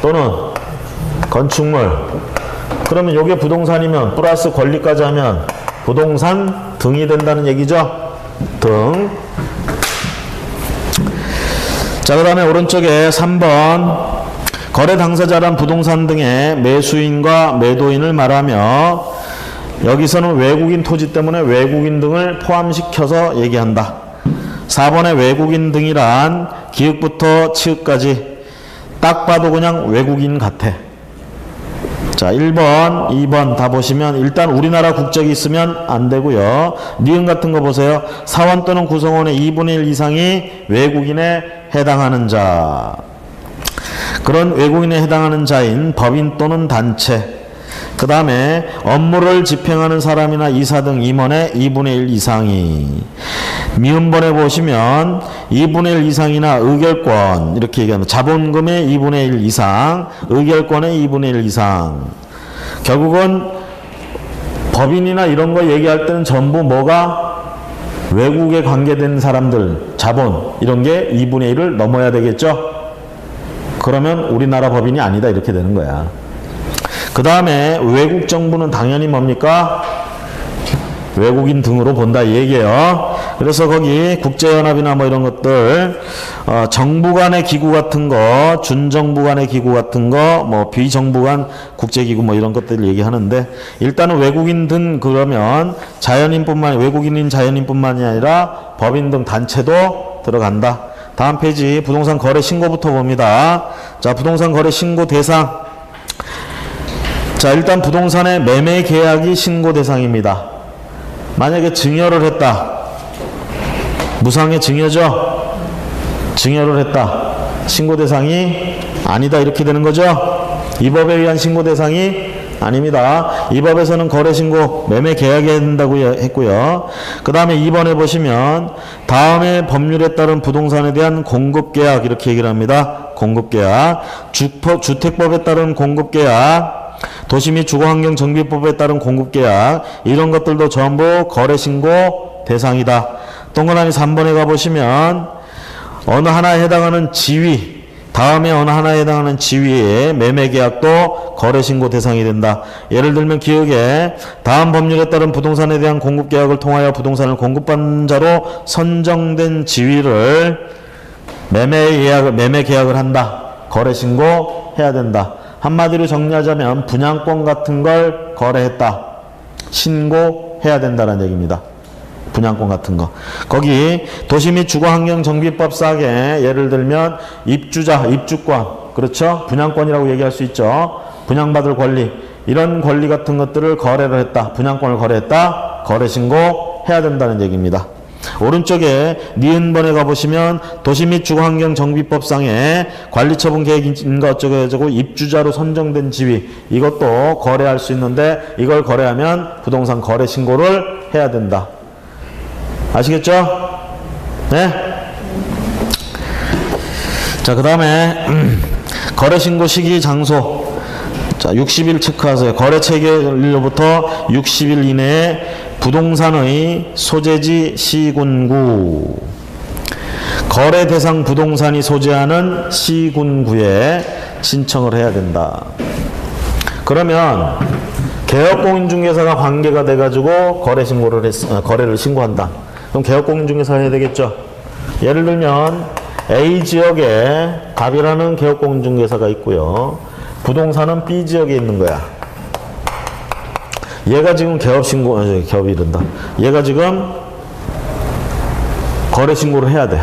또는 건축물. 그러면 요게 부동산이면 플러스 권리까지 하면 부동산 등이 된다는 얘기죠? 등. 자, 그 다음에 오른쪽에 3번 거래 당사자란 부동산 등의 매수인과 매도인을 말하며 여기서는 외국인 토지 때문에 외국인 등을 포함시켜서 얘기한다. 4번의 외국인 등이란 기읍부터 치읍까지 딱 봐도 그냥 외국인 같아. 자, 1번, 2번 다 보시면 일단 우리나라 국적이 있으면 안 되고요. 니은 같은 거 보세요. 사원 또는 구성원의 2분의 1 이상이 외국인에 해당하는 자. 그런 외국인에 해당하는 자인 법인 또는 단체, 그 다음에 업무를 집행하는 사람이나 이사 등 임원의 2분의 1 이상이, 미음번에 보시면 2분의 1 이상이나 의결권 이렇게 얘기합니다. 자본금의 2분의 1 이상, 의결권의 2분의 1 이상. 결국은 법인이나 이런 거 얘기할 때는 전부 뭐가 외국에 관계된 사람들, 자본 이런 게 2분의 1을 넘어야 되겠죠. 그러면 우리나라 법인이 아니다 이렇게 되는 거야. 그 다음에 외국 정부는 당연히 뭡니까? 외국인 등으로 본다 이 얘기예요. 그래서 거기 국제연합이나 뭐 이런 것들, 정부 간의 기구 같은 거, 준정부 간의 기구 같은 거, 뭐 비정부 간 국제기구 뭐 이런 것들 얘기하는데, 일단은 외국인 등 그러면 외국인인 자연인뿐만이 아니라 법인 등 단체도 들어간다. 다음 페이지 부동산 거래 신고부터 봅니다. 자, 부동산 거래 신고 대상. 자, 일단 부동산의 매매 계약이 신고 대상입니다. 만약에 증여를 했다. 무상의 증여죠? 증여를 했다. 신고 대상이 아니다 이렇게 되는 거죠? 이 법에 의한 신고 대상이 아닙니다. 이 법에서는 거래 신고, 매매 계약해야 된다고 했고요. 그 다음에 2번에 보시면 다음의 법률에 따른 부동산에 대한 공급계약 이렇게 얘기를 합니다. 공급계약, 주택법에 따른 공급계약, 도시 및 주거환경정비법에 따른 공급계약, 이런 것들도 전부 거래신고 대상이다. 동그라미 3번에 가보시면 어느 하나에 해당하는 지위, 다음에 어느 하나에 해당하는 지위의 매매계약도 거래신고 대상이 된다. 예를 들면 기억에 다음 법률에 따른 부동산에 대한 공급계약을 통하여 부동산을 공급받는 자로 선정된 지위를 매매계약을 한다. 거래신고 해야 된다. 한마디로 정리하자면 분양권 같은 걸 거래했다. 신고해야 된다는 얘기입니다. 분양권 같은 거. 거기 도시 및 주거환경정비법 사게 예를 들면 입주자, 입주권, 그렇죠? 분양권이라고 얘기할 수 있죠. 분양받을 권리, 이런 권리 같은 것들을 거래를 했다. 분양권을 거래했다. 거래신고해야 된다는 얘기입니다. 오른쪽에 니은번에 가보시면 도시 및 주거환경정비법상에 관리처분 계획인가 어쩌고 입주자로 선정된 지위, 이것도 거래할 수 있는데 이걸 거래하면 부동산 거래 신고를 해야 된다. 아시겠죠? 네? 자, 그 다음에 거래 신고 시기 장소. 자, 60일 체크하세요. 거래 체결일로부터 60일 이내에 부동산의 소재지 시군구, 거래 대상 부동산이 소재하는 시군구에 신청을 해야 된다. 그러면 개업공인중개사가 관계가 돼가지고 거래를 신고한다. 그럼 개업공인중개사 해야 되겠죠. 예를 들면 A 지역에 갑이라는 개업공인중개사가 있고요. 부동산은 B 지역에 있는 거야. 얘가 지금 개업이 이른다. 얘가 지금 거래신고를 해야 돼.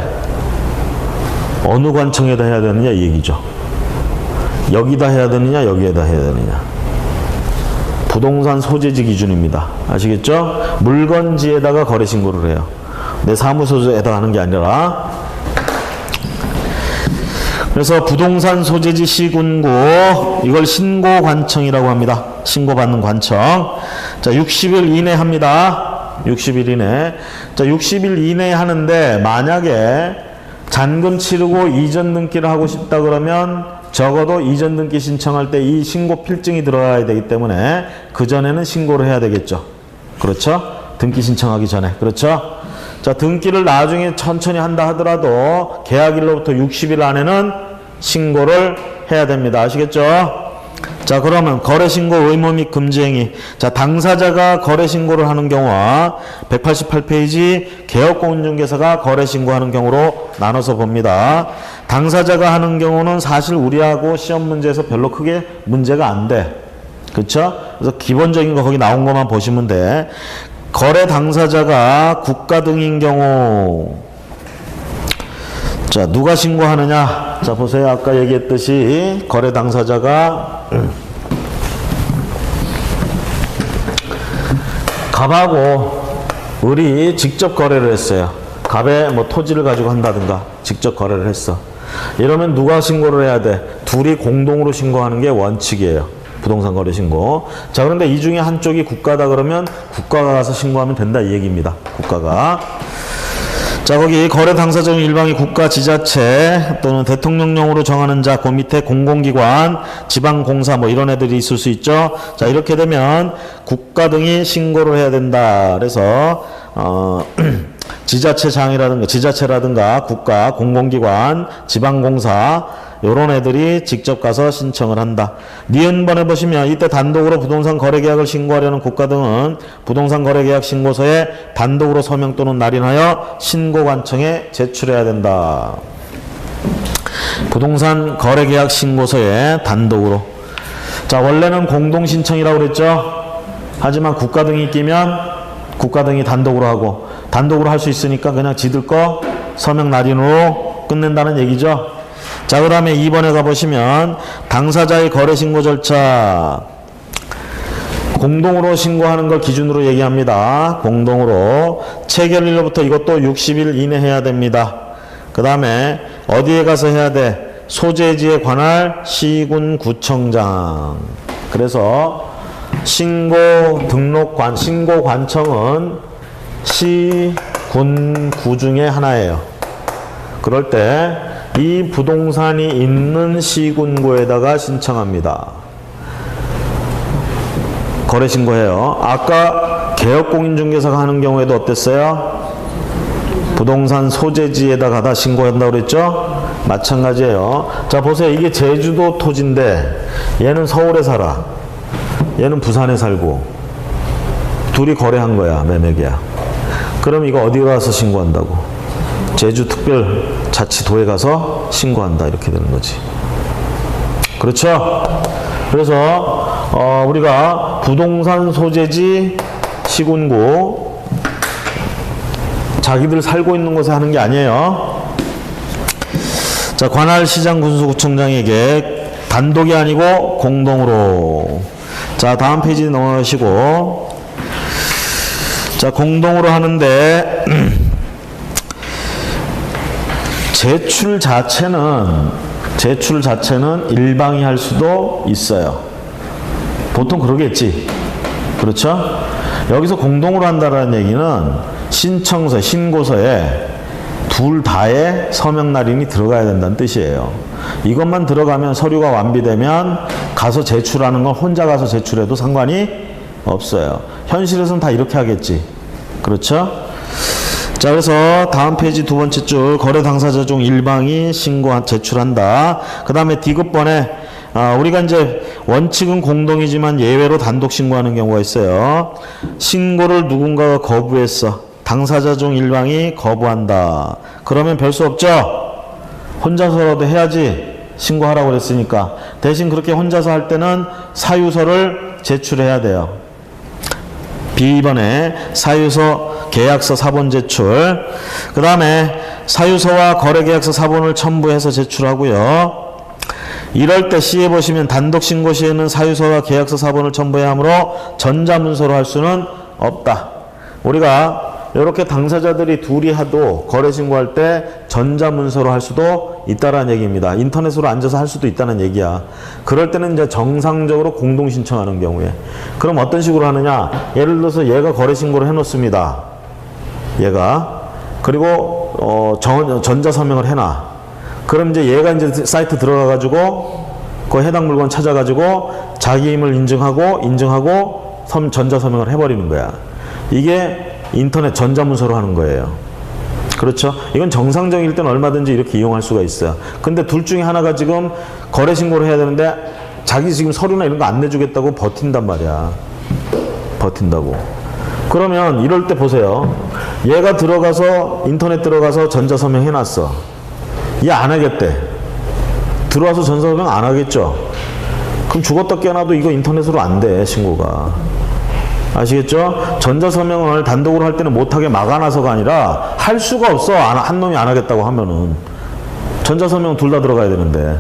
어느 관청에다 해야 되느냐 이 얘기죠. 여기다 해야 되느냐 여기에다 해야 되느냐. 부동산 소재지 기준입니다. 아시겠죠? 물건지에다가 거래신고를 해요. 내 사무소에다 하는 게 아니라. 그래서 부동산 소재지 시군구, 이걸 신고관청이라고 합니다. 신고받는 관청. 자, 60일 이내 합니다. 60일 이내. 자, 60일 이내에 하는데 만약에 잔금 치르고 이전 등기를 하고 싶다 그러면 적어도 이전 등기 신청할 때 이 신고 필증이 들어가야 되기 때문에 그 전에는 신고를 해야 되겠죠. 그렇죠? 등기 신청하기 전에. 그렇죠? 자, 등기를 나중에 천천히 한다 하더라도 계약일로부터 60일 안에는 신고를 해야 됩니다. 아시겠죠? 자, 그러면 거래신고 의무 및 금지행위. 자, 당사자가 거래신고를 하는 경우와 188페이지 개업공인중개사가 거래신고하는 경우로 나눠서 봅니다. 당사자가 하는 경우는 사실 우리하고 시험 문제에서 별로 크게 문제가 안 돼. 그렇죠? 그래서 기본적인 거 거기 나온 것만 보시면 돼. 거래 당사자가 국가 등인 경우, 자, 누가 신고하느냐? 자, 보세요. 아까 얘기했듯이 거래 당사자가 갑하고 을이 직접 거래를 했어요. 갑에 뭐 토지를 가지고 한다든가 직접 거래를 했어. 이러면 누가 신고를 해야 돼? 둘이 공동으로 신고하는 게 원칙이에요. 부동산 거래 신고. 자, 그런데 이 중에 한쪽이 국가다 그러면 국가가 가서 신고하면 된다 이 얘기입니다. 국가가. 자, 거기 거래 당사자 중 일방이 국가, 지자체 또는 대통령령으로 정하는 자, 그 밑에 공공기관, 지방공사 뭐 이런 애들이 있을 수 있죠. 자, 이렇게 되면 국가 등이 신고를 해야 된다. 그래서 지자체라든가 국가, 공공기관, 지방공사 요런 애들이 직접 가서 신청을 한다. 니은번에 보시면 이때 단독으로 부동산 거래계약을 신고하려는 국가 등은 부동산 거래계약 신고서에 단독으로 서명 또는 날인하여 신고관청에 제출해야 된다. 부동산 거래계약 신고서에 단독으로. 자, 원래는 공동신청이라고 그랬죠. 하지만 국가 등이 끼면 국가 등이 단독으로 하고 단독으로 할 수 있으니까 그냥 지들 거 서명 날인으로 끝낸다는 얘기죠. 자, 그 다음에 2번에 가보시면 당사자의 거래 신고 절차 공동으로 신고하는 걸 기준으로 얘기합니다. 공동으로 체결일로부터 이것도 60일 이내 해야 됩니다. 그 다음에 어디에 가서 해야 돼? 소재지에 관할 시군구청장. 그래서 신고관청은 시, 군, 구 중에 하나예요. 그럴 때 이 부동산이 있는 시군구에다가 신청합니다. 거래 신고해요. 아까 개업공인중개사가 하는 경우에도 어땠어요? 부동산 소재지에다 가다 신고한다고 그랬죠? 마찬가지예요. 자, 보세요. 이게 제주도 토지인데 얘는 서울에 살아. 얘는 부산에 살고 둘이 거래한 거야. 매매계약. 그럼 이거 어디 가서 신고한다고? 제주특별자치도에 가서 신고한다. 이렇게 되는 거지. 그렇죠? 그래서 우리가 부동산 소재지 시군구 자기들 살고 있는 곳에 하는 게 아니에요. 자, 관할 시장 군수구청장에게 단독이 아니고 공동으로. 자, 다음 페이지 넘어가시고. 자, 공동으로 하는데 제출 자체는 일방이 할 수도 있어요. 보통 그러겠지. 그렇죠? 여기서 공동으로 한다는 얘기는 신청서, 신고서에 둘 다의 서명 날인이 들어가야 된다는 뜻이에요. 이것만 들어가면 서류가 완비되면 가서 제출하는 건 혼자 가서 제출해도 상관이 없어요. 현실에서는 다 이렇게 하겠지. 그렇죠? 자, 그래서 다음 페이지 두 번째 줄 거래 당사자 중 일방이 제출한다. 그 다음에 D급번에 우리가 이제 원칙은 공동이지만 예외로 단독 신고하는 경우가 있어요. 신고를 누군가가 거부했어. 당사자 중 일방이 거부한다. 그러면 별 수 없죠? 혼자서라도 해야지. 신고하라고 그랬으니까. 대신 그렇게 혼자서 할 때는 사유서를 제출해야 돼요. B번에 사유서 계약서 사본 제출. 그 다음에 사유서와 거래계약서 사본을 첨부해서 제출하고요. 이럴 때 C에 보시면 단독 신고 시에는 사유서와 계약서 사본을 첨부해야 하므로 전자문서로 할 수는 없다. 우리가 이렇게 당사자들이 둘이 하도 거래 신고할 때 전자문서로 할 수도 있다라는 얘기입니다. 인터넷으로 앉아서 할 수도 있다는 얘기야. 그럴 때는 이제 정상적으로 공동 신청하는 경우에. 그럼 어떤 식으로 하느냐? 예를 들어서 얘가 거래 신고를 해놓습니다. 얘가. 그리고 전자서명을 해놔. 그럼 이제 얘가 이제 사이트 들어가가지고 그 해당 물건 찾아가지고 자기 힘을 인증하고 전자서명을 해버리는 거야. 이게 인터넷 전자문서로 하는 거예요. 그렇죠? 이건 정상적일 때는 얼마든지 이렇게 이용할 수가 있어요. 근데 둘 중에 하나가 지금 거래 신고를 해야 되는데 자기 지금 서류나 이런 거 안 내주겠다고 버틴단 말이야. 버틴다고. 그러면 이럴 때 보세요. 얘가 들어가서 인터넷 들어가서 전자서명 해놨어. 얘 안 하겠대. 들어와서 전자서명 안 하겠죠? 그럼 죽었다 깨어나도 이거 인터넷으로 안 돼. 신고가. 아시겠죠? 전자서명을 단독으로 할 때는 못하게 막아놔서가 아니라 할 수가 없어. 한 놈이 안 하겠다고 하면은. 전자서명 둘 다 들어가야 되는데.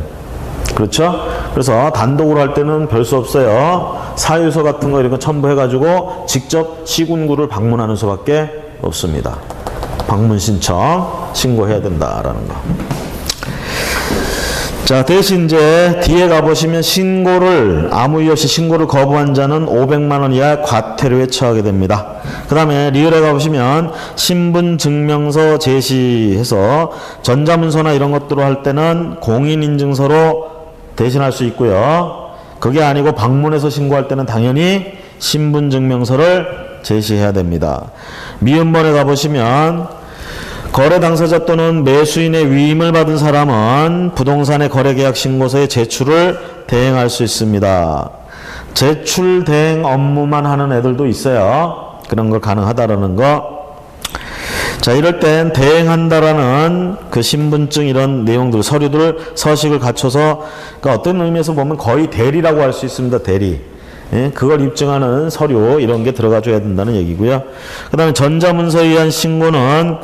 그렇죠? 그래서 단독으로 할 때는 별 수 없어요. 사유서 같은 거 이런 거 첨부해가지고 직접 시군구를 방문하는 수밖에 없습니다. 방문 신청 신고해야 된다라는 거. 자, 대신 이제 뒤에 가보시면 신고를, 아무 이유 없이 신고를 거부한 자는 500만 원 이하 과태료에 처하게 됩니다. 그 다음에 리을에 가보시면 신분증명서 제시해서 전자문서나 이런 것들로 할 때는 공인인증서로 대신할 수 있고요. 그게 아니고 방문해서 신고할 때는 당연히 신분증명서를 제시해야 됩니다. 미음번에 가보시면 거래 당사자 또는 매수인의 위임을 받은 사람은 부동산의 거래계약 신고서의 제출을 대행할 수 있습니다. 제출 대행 업무만 하는 애들도 있어요. 그런 거 가능하다라는 거. 자, 이럴 땐 대행한다라는 그 신분증 이런 내용들, 서류들, 서식을 갖춰서, 그러니까 어떤 의미에서 보면 거의 대리라고 할 수 있습니다. 대리. 예, 그걸 입증하는 서류 이런 게 들어가 줘야 된다는 얘기고요. 그 다음에 전자문서에 의한 신고는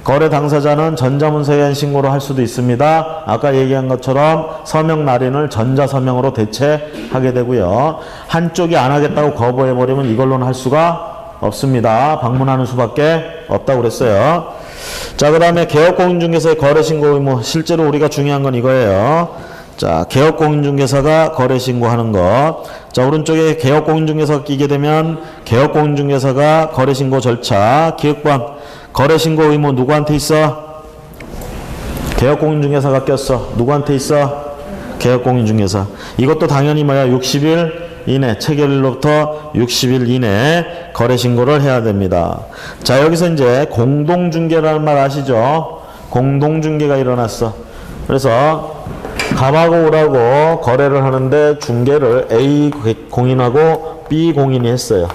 거래 당사자는 전자문서에 의한 신고를 할 수도 있습니다. 아까 얘기한 것처럼 서명 날인을 전자서명으로 대체하게 되고요. 한쪽이 안 하겠다고 거부해버리면 이걸로는 할 수가 없습니다. 방문하는 수밖에 없다고 그랬어요. 자, 그 다음에 개업공인중개사의 거래신고 의무. 실제로 우리가 중요한 건 이거예요. 자, 개업공인중개사가 거래신고하는 것. 자, 오른쪽에 개업공인중개사가 끼게 되면 개업공인중개사가 거래신고 절차, 기획관, 거래신고 의무 누구한테 있어? 개업공인중개사가 꼈어. 누구한테 있어? 개업공인중개사. 이것도 당연히 뭐야? 60일 이내, 체결일로부터 60일 이내 거래신고를 해야 됩니다. 자, 여기서 이제 공동중개라는 말 아시죠? 공동중개가 일어났어. 그래서 감하고 오라고 거래를 하는데 중개를 A 공인하고 B 공인이 했어요.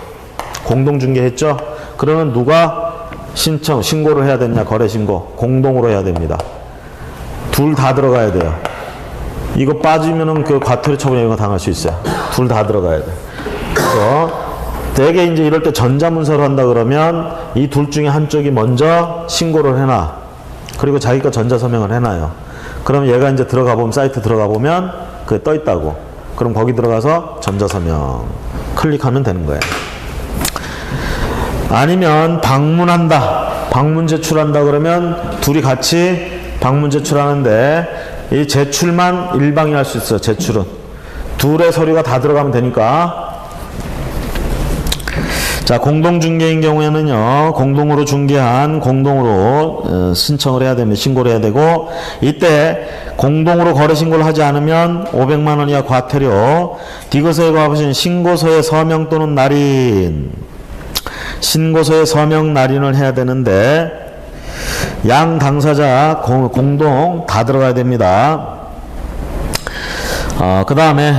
공동중개 했죠? 그러면 누가 신고를 해야 되냐? 거래신고 공동으로 해야 됩니다. 둘 다 들어가야 돼요. 이거 빠지면은 그 과태료 처분 이런 거 당할 수 있어요. 둘 다 들어가야 돼. 그래서 대개 이제 이럴 때 전자문서를 한다 그러면 이 둘 중에 한쪽이 먼저 신고를 해놔. 그리고 자기가 전자서명을 해놔요. 그럼 얘가 이제 들어가 보면, 사이트 들어가 보면 그게 떠 있다고. 그럼 거기 들어가서 전자서명 클릭하면 되는 거예요. 아니면 방문한다, 방문 제출한다 그러면 둘이 같이 방문 제출하는데 이 제출만 일방이 할 수 있어요. 제출은 둘의 서류가 다 들어가면 되니까. 자, 공동중개인 경우에는요, 공동으로 중개한 공동으로 신청을 해야 됩니다. 신고를 해야 되고, 이때 공동으로 거래 신고를 하지 않으면 500만 원 이하 과태료. 디귿에 가보시면 신고서에 서명 또는 날인, 신고서에 서명 날인을 해야 되는데 양 당사자 공동 다 들어가야 됩니다. 그 다음에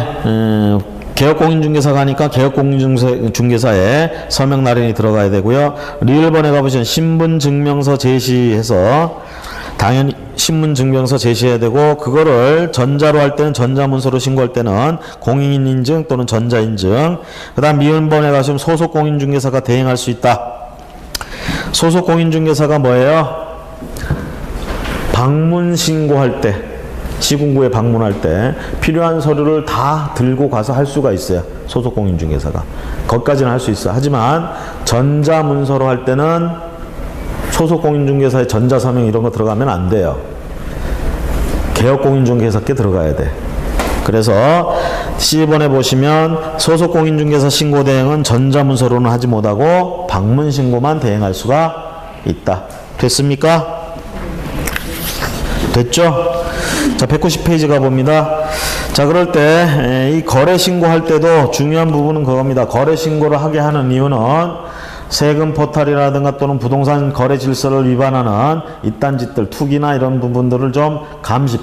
개업공인중개사가 하니까 개업공인중개사에 서명 날인이 들어가야 되고요. 리을번에 가보시면 신분증명서 제시해서 당연히 신분증명서 제시해야 되고, 그거를 전자로 할 때는 전자문서로 신고할 때는 공인인증 또는 전자인증. 그 다음 미음번에 가시면 소속공인중개사가 대행할 수 있다. 소속공인중개사가 뭐예요? 방문 신고할 때, 시군구에 방문할 때 필요한 서류를 다 들고 가서 할 수가 있어요. 소속공인중개사가. 거기까지는 할 수 있어. 하지만 전자문서로 할 때는 소속공인중개사의 전자서명 이런 거 들어가면 안 돼요. 개업공인중개사께 들어가야 돼. 그래서 C번에 보시면 소속공인중개사 신고대행은 전자문서로는 하지 못하고 방문신고만 대행할 수가 있다. 됐습니까? 됐죠? 자, 190페이지 가봅니다. 자, 그럴 때 이 거래 신고할 때도 중요한 부분은 그겁니다. 거래 신고를 하게 하는 이유는 세금 포탈이라든가 또는 부동산 거래 질서를 위반하는 이딴 짓들, 투기나 이런 부분들을 좀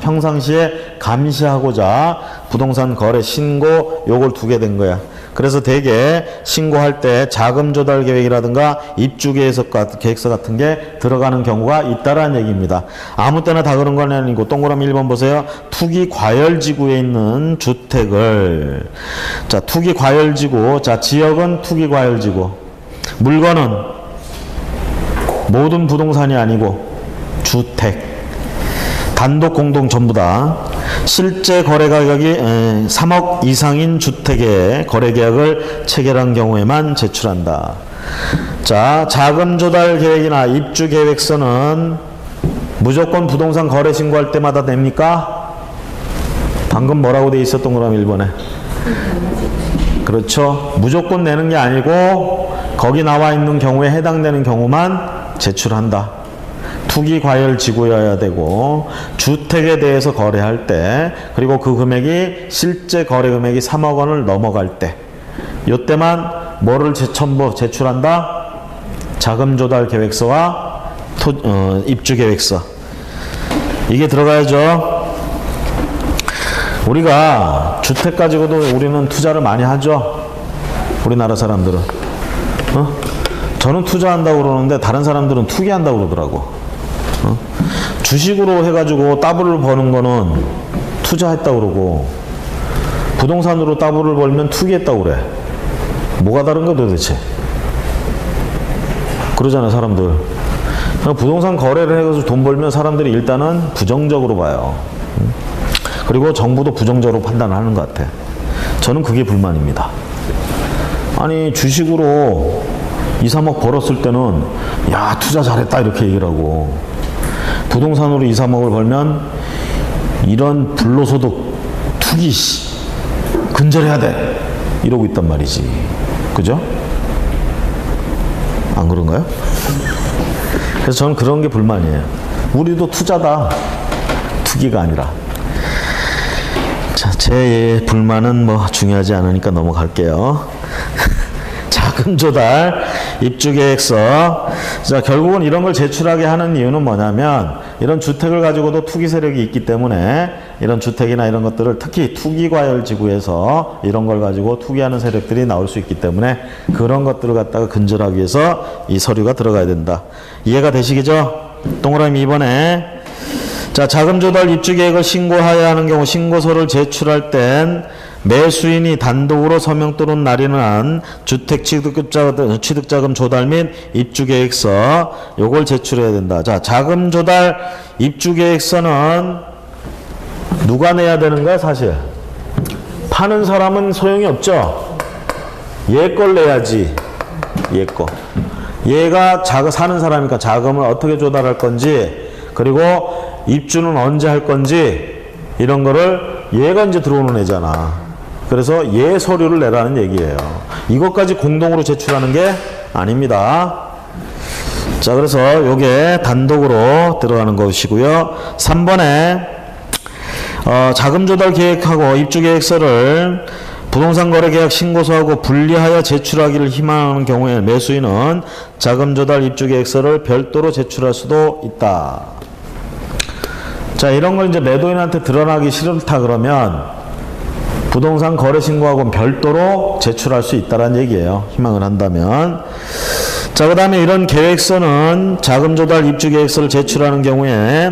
평상시에 감시하고자 부동산 거래 신고 요걸 두게 된 거야. 그래서 대개 신고할 때 자금 조달 계획이라든가 입주 계획서 같은 게 들어가는 경우가 있다라는 얘기입니다. 아무 때나 다 그런 건 아니고, 동그라미 1번 보세요. 투기 과열지구에 있는 주택을, 자, 투기 과열지구, 자, 지역은 투기 과열지구, 물건은 모든 부동산이 아니고 주택, 단독 공동 전부 다 실제 거래 가격이 3억 이상인 주택의 거래 계약을 체결한 경우에만 제출한다. 자, 자금 조달 계획이나 입주 계획서는 무조건 부동산 거래 신고할 때마다 냅니까? 방금 뭐라고 돼 있었던 거라면 1번에? 그렇죠. 무조건 내는 게 아니고 거기 나와 있는 경우에 해당되는 경우만 제출한다. 투기 과열 지구여야 되고 주택에 대해서 거래할 때 그리고 그 금액이 실제 거래 금액이 3억 원을 넘어갈 때 요때만 뭐를 첨부 제출한다? 자금 조달 계획서와 입주 계획서. 이게 들어가야죠. 우리가 주택 가지고도 우리는 투자를 많이 하죠. 우리나라 사람들은. 저는 투자한다고 그러는데 다른 사람들은 투기한다고 그러더라고. 주식으로 해가지고 따블을 버는 거는 투자했다고 그러고 부동산으로 따블을 벌면 투기했다고 그래. 뭐가 다른 거야 도대체? 그러잖아요 사람들. 부동산 거래를 해가지고 돈 벌면 사람들이 일단은 부정적으로 봐요. 그리고 정부도 부정적으로 판단하는 것 같아. 저는 그게 불만입니다. 아니 주식으로 2, 3억 벌었을 때는 야 투자 잘했다 이렇게 얘기를 하고 부동산으로 2, 3억을 벌면 이런 불로소득 투기 근절해야 돼 이러고 있단 말이지. 그죠? 안 그런가요? 그래서 저는 그런 게 불만이에요. 우리도 투자다. 투기가 아니라. 자, 제 불만은 뭐 중요하지 않으니까 넘어갈게요. 자금 조달, 입주 계획서. 자, 결국은 이런 걸 제출하게 하는 이유는 뭐냐면 이런 주택을 가지고도 투기 세력이 있기 때문에 이런 주택이나 이런 것들을 특히 투기 과열 지구에서 이런 걸 가지고 투기하는 세력들이 나올 수 있기 때문에 그런 것들을 갖다가 근절하기 위해서 이 서류가 들어가야 된다. 이해가 되시겠죠? 동그라미 2번에 자, 자금 조달 입주 계획을 신고하여야 하는 경우 신고서를 제출할 땐 매수인이 단독으로 서명 또는 날인한 주택 취득자금 조달 및 입주 계획서 요걸 제출해야 된다. 자, 자금 조달 입주 계획서는 누가 내야 되는 거야, 사실? 파는 사람은 소용이 없죠. 얘 걸 내야지. 얘 거. 얘가 사는 사람이니까 자금을 어떻게 조달할 건지 그리고 입주는 언제 할 건지 이런 거를 얘가 이제 들어오는 애잖아. 그래서 얘 서류를 내라는 얘기예요. 이것까지 공동으로 제출하는 게 아닙니다. 자, 그래서 요게 단독으로 들어가는 것이고요. 3번에 자금 조달 계획하고 입주 계획서를 부동산 거래 계약 신고서하고 분리하여 제출하기를 희망하는 경우에 매수인은 자금 조달 입주 계획서를 별도로 제출할 수도 있다. 자, 이런 걸 이제 매도인한테 드러나기 싫다 그러면 부동산 거래 신고하고는 별도로 제출할 수 있다는 얘기예요. 희망을 한다면. 자, 그 다음에 이런 계획서는 자금 조달 입주 계획서를 제출하는 경우에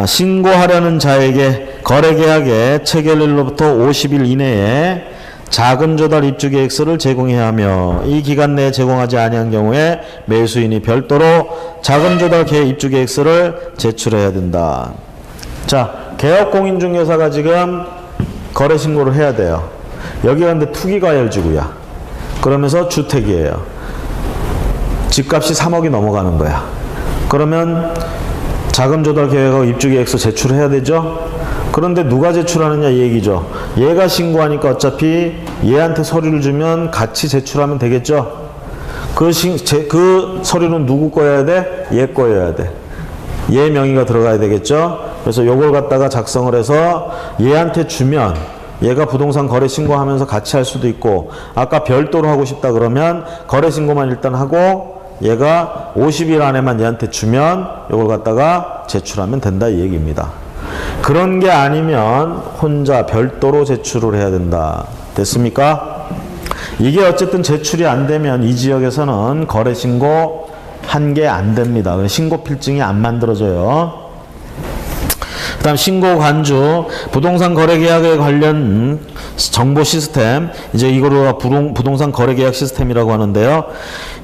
신고하려는 자에게 거래계약의 체결일로부터 50일 이내에 자금 조달 입주 계획서를 제공해야 하며 이 기간 내에 제공하지 아니한 경우에 매수인이 별도로 자금 조달 입주 계획서를 제출해야 된다. 자, 개업공인중개사가 지금 거래 신고를 해야 돼요. 여기가 근데 투기과열지구야. 그러면서 주택이에요. 집값이 3억이 넘어가는 거야. 그러면 자금 조달 계획하고 입주 계획서 제출해야 되죠. 그런데 누가 제출하느냐 이 얘기죠. 얘가 신고하니까 어차피 얘한테 서류를 주면 같이 제출하면 되겠죠. 그 서류는 누구 거여야 돼? 얘 거여야 돼. 얘 명의가 들어가야 되겠죠. 그래서 요걸 갖다가 작성을 해서 얘한테 주면 얘가 부동산 거래 신고하면서 같이 할 수도 있고 아까 별도로 하고 싶다 그러면 거래 신고만 일단 하고 얘가 50일 안에만 얘한테 주면 요걸 갖다가 제출하면 된다 이 얘기입니다. 그런 게 아니면 혼자 별도로 제출을 해야 된다. 됐습니까? 이게 어쨌든 제출이 안 되면 이 지역에서는 거래 신고 한 게 안 됩니다. 신고 필증이 안 만들어져요. 그 다음 신고 간주, 부동산 거래 계약에 관련 정보 시스템, 이제 이거를 부동산 거래 계약 시스템이라고 하는데요.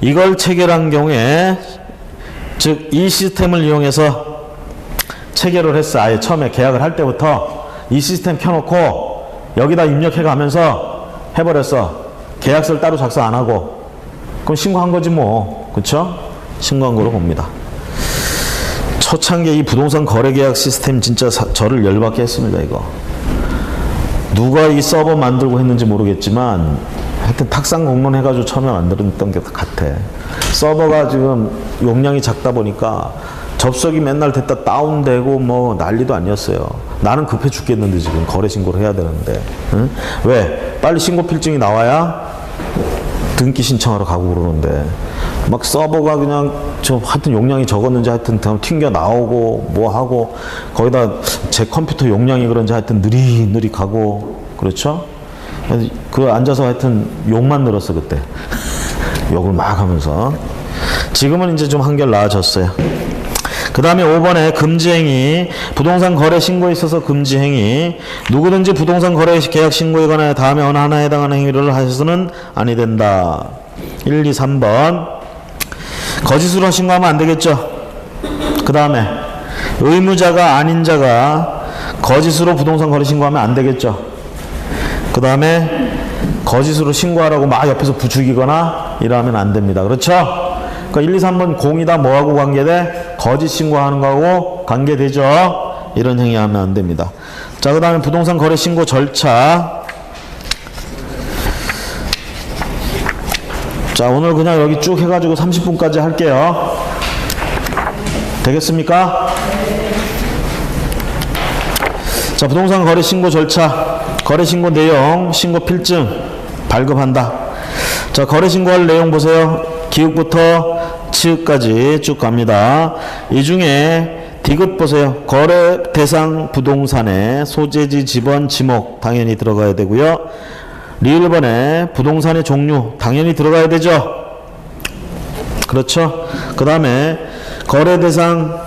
이걸 체결한 경우에, 즉, 이 시스템을 이용해서 체결을 했어. 아예 처음에 계약을 할 때부터 이 시스템 켜놓고 여기다 입력해 가면서 해버렸어. 계약서를 따로 작성 안 하고. 그럼 신고한 거지 뭐. 그쵸? 신고한 거로 봅니다. 초창기에 이 부동산 거래 계약 시스템 진짜 저를 열받게 했습니다, 이거. 누가 이 서버 만들고 했는지 모르겠지만 하여튼 탁상 공론 해가지고 처음에 만들었던 게 같아. 서버가 지금 용량이 작다 보니까 접속이 맨날 됐다 다운되고 뭐 난리도 아니었어요. 나는 급해 죽겠는데 지금 거래 신고를 해야 되는데. 응? 왜? 빨리 신고 필증이 나와야 등기 신청하러 가고 그러는데 막 서버가 그냥 하여튼 용량이 적었는지 하여튼 튕겨 나오고 뭐 하고 거기다 제 컴퓨터 용량이 그런지 하여튼 느릿느릿 가고 그렇죠? 그 앉아서 하여튼 욕만 늘었어 그때. 욕을 막 하면서. 지금은 이제 좀 한결 나아졌어요. 그 다음에 5번에 금지행위, 부동산 거래 신고에 있어서 금지행위, 누구든지 부동산 거래 계약 신고에 관하여 다음에 어느 하나에 해당하는 행위를 하셔서는 아니 된다. 1, 2, 3번 거짓으로 신고하면 안 되겠죠. 그 다음에 의무자가 아닌 자가 거짓으로 부동산 거래 신고하면 안 되겠죠. 그 다음에 거짓으로 신고하라고 막 옆에서 부추기거나 이러면 안 됩니다. 그렇죠? 그러니까 1, 2, 3번 공이다 뭐하고 관계돼? 거짓 신고하는 거하고 관계되죠. 이런 행위하면 안 됩니다. 자, 그 다음에 부동산 거래 신고 절차. 자, 오늘 그냥 여기 쭉 해가지고 30분까지 할게요. 되겠습니까? 자, 부동산 거래 신고 절차. 거래 신고 내용, 신고 필증 발급한다. 자, 거래 신고할 내용 보세요. 기읍부터 치읍까지 쭉 갑니다. 이 중에 디귿 보세요. 거래 대상 부동산의 소재지, 지번, 지목 당연히 들어가야 되고요. 리을번에 부동산의 종류 당연히 들어가야 되죠. 그렇죠? 그 다음에 거래 대상